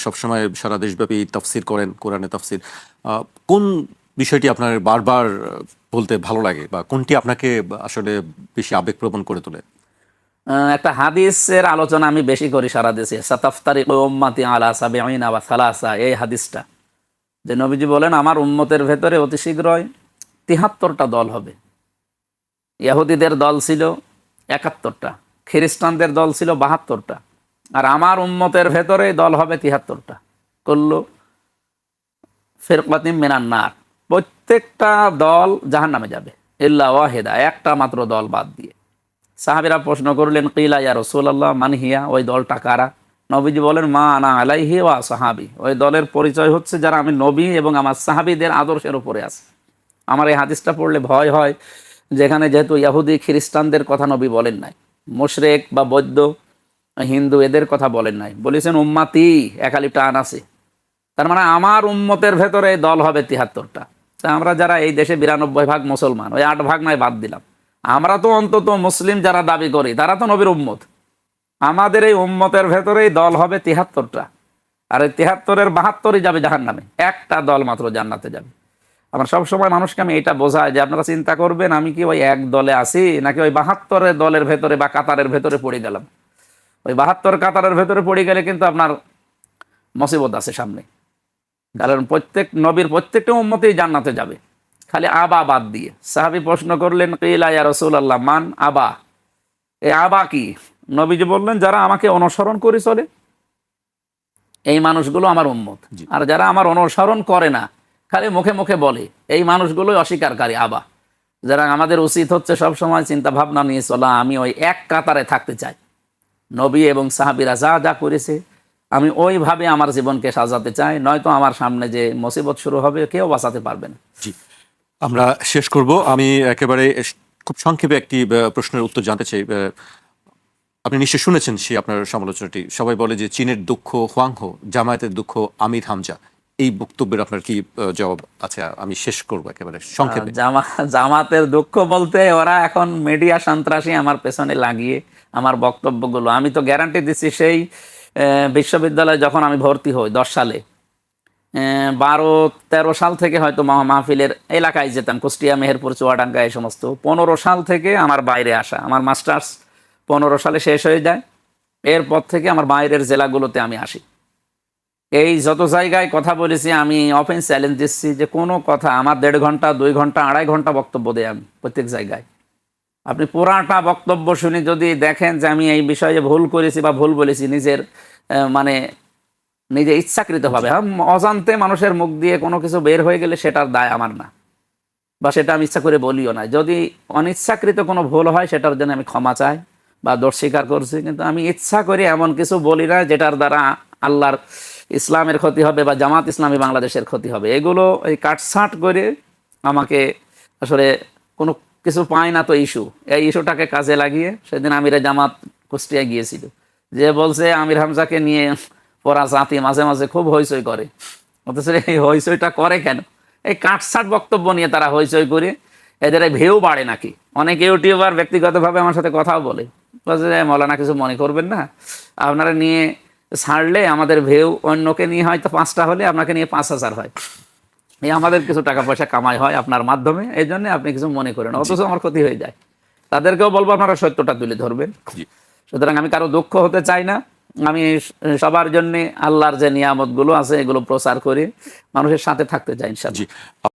সবসময় সারা দেশব্যাপী তাফসির করেন, কোরআনে তাফসির। কোন বিষয়টি আপনার বারবার বলতে ভালো লাগে, বা কোনটি আপনাকে আসলে বেশি আবেগপ্রবণ করে তোলে? একটা হাদিসের আলোচনা আমি বেশি করি সারা দেশে, সাতাফতারিকু উম্মতি আলা সাবিঈনা ওয়া সালাসা, এই হাদিসটা, যে নবীজি বলেন আমার উম্মতের ভেতরে অতি শীঘ্রই ৭৩টা দল হবে। ইহুদিদের দল ছিল ৭১টা, খ্রিস্টানদের দল ছিল ৭২টা, আর আমার উম্মতের ভেতরে দল হবে ৭৩টা। কুল্লু ফিরকাতিন মিনান নার, প্রত্যেকটা দল জাহান্নামে যাবে ইল্লা ওয়াহিদা, একটা মাত্র দল বাদ দিয়ে। সাহাবীরা প্রশ্ন করলেন, কিলা ইয়া রাসূলুল্লাহ মান হিয়া, ওই দলটা কারা? নবীজি বলেন, মা আনা আলাইহি ওয়া সাহাবী, ওই দলের পরিচয় হচ্ছে যারা আমি নবী এবং আমার সাহাবীদের আদর্শের উপরে আছে। আমার এই হাদিসটা পড়লে ভয় হয়, যেখানে যেহেতু ইহুদি খ্রিস্টানদের কথা নবী বলেন নাই, মুশরিক বা বৌদ্ধ হিন্দু এদের কথা বলেন নাই, বলেছেন উম্মাতি, একালিপটা আন আছে। তার মানে আমার উম্মতের ভেতরে দল হবে ৭৩টা। তা আমরা যারা এই দেশে ৯২% মুসলমান, ওই ৮% নয় বাদ দিলাম, আমরা তো অন্তত মুসলিম যারা দাবি করি তারা তো নবীর উম্মত। আমাদের এই উম্মতের ভেতরেই দল হবে ৭৩টা, আর এই ৭৩-এর ৭২-ই যাবে জাহান্নামে, একটা দল মাত্র জান্নাতে যাবে। আমার সবসময় মানুষকে আমি এটা বোঝাই যে আপনারা চিন্তা করবেন আমি কি ওই এক দলে আছি, নাকি ওই ৭২ দলের ভেতরে বা কাতারের ভেতরে পড়ে গেলাম। ওই ৭২ কাতারের ভেতরে পড়ে গেলে কিন্তু আপনার মুসিবত আছে সামনে, কারণ প্রত্যেক নবীর প্রত্যেকটা উম্মতেই জান্নাতে যাবে, খালি আবা বাদ দিয়ে। সাহাবী প্রশ্ন করলেন, কিলা ইয়া রাসূলুল্লাহ মান আবা, এই আবা কি? নবীজি বললেন, যারা আমাকে অনুসরণ করে চলে এই মানুষগুলো আমার উম্মত, আর যারা আমার অনুসরণ করে না, খালি মুখে মুখে বলে, এই মানুষগুলোই অস্বীকারী আবা। যারা আমাদের উচিত হচ্ছে সবসময় চিন্তা ভাবনা নিয়ে চলা, আমি ওই এক কাতারে থাকতে চাই, নবী এবং সাহাবীরা যা যা করেছে আমি ওইভাবে আমার জীবনকে সাজাতে চাই, নয়তো আমার সামনে যে মুসিবত শুরু হবে কেউ বাঁচাতে পারবে না। জি, আমরা শেষ করব। আমি একেবারে খুব সংক্ষেপে একটি প্রশ্নের উত্তর জানতে চাই। আপনি নিশ্চয়ই শুনেছেন সেই আপনার সমালোচনাটি। সবাই বলে যে চীনের দুঃখ হুয়াংহো, জামায়াতের দুঃখ আমির হামজা। এই বক্তব্যের আপনার কি জবাব আছে? আমি শেষ করব একেবারে সংক্ষেপে। জামাতের দুঃখ বলতে, ওরা এখন মিডিয়া সন্ত্রাসী আমার পেছনে লাগিয়ে আমার বক্তব্যগুলো, আমি তো গ্যারান্টি দিচ্ছি সেই বিশ্ববিদ্যালয়ে যখন আমি ভর্তি হই 10 সালে, 12-13 সাল থেকে হয়তো মাহফিলের এলাকায় যেতাম, কুষ্টিয়া, মেহেরপুর, চুয়াডাঙ্গা, এই সমস্ত। 15 সাল থেকে আমার বাইরে আসা, আমার মাস্টার্স 15 সালে শেষ হয়ে যায়, এরপর থেকে আমার বাইরের জেলাগুলোতে আমি আসি। এই যত জায়গায় কথা বলেছি আমি ওপেন চ্যালেঞ্জ দিচ্ছি যে কোনো কথা আমার 1.5 ঘন্টা, 2 ঘন্টা, 2.5 ঘন্টা বক্তব্য দেই আমি প্রত্যেক জায়গায়। আপনি পুরাটা বক্তব্য শুনে যদি দেখেন যে আমি এই বিষয়ে ভুল করেছি বা ভুল বলেছি, নিজের মানে নিজে ইচ্ছাকৃতভাবে, অজান্তে মানুষের মুখ দিয়ে কোনো কিছু বের হয়ে গেলে সেটার দায় আমার না, বা সেটা আমি ইচ্ছা করে বলিও না। যদি অনিচ্ছাকৃত কোনো ভুল হয় সেটার জন্য আমি ক্ষমা চাই বা দোষ স্বীকার করছি, কিন্তু আমি ইচ্ছা করে এমন কিছু বলি না যেটার দ্বারা আল্লাহর ইসলামের ক্ষতি হবে বা জামাত ইসলামী বাংলাদেশের ক্ষতি হবে। এগুলো এই কাটছাঁট করে আমাকে আসলে কোনো কিছু পায় না তো ইস্যু, এই ইস্যুটাকে কাজে লাগিয়ে সেদিন আমিরে জামাত কুষ্টিয়া গিয়েছিল, যে বলছে আমির হামজাকে নিয়ে পড়া জাতি মাঝে মাঝে খুব হইচই করে, অথচ এই হইচইটা করে কেন? এই কাটছাঁট বক্তব্য নিয়ে তারা হইচই করে, এদের ভিউ বাড়ে নাকি। অনেক ইউটিউবার ব্যক্তিগতভাবে আমার সাথে কথাও বলে, মৌলানা কিছু মনে করবেন না, আপনারা নিয়ে ছাড়লে আমাদের ভিউ অন্যকে নিয়ে হয়তো 5টা হলে আপনাকে নিয়ে 5,000 হয়, এই আমাদের কিছু টাকা পয়সা কামাই হয় আপনার মাধ্যমে, এই জন্য আপনি কিছু মনে করেন, অথচ আমার ক্ষতি হয়ে যায়। তাদেরকেও বলবো আপনারা সত্যটা তুলে ধরবেন। সুতরাং আমি কারো দুঃখ হতে চাই না, আমি সবার জন্য আল্লাহর যে নিয়ামতগুলো আছে এগুলো প্রচার করে মানুষের সাথে থাকতে চাই ইনশাআল্লাহ।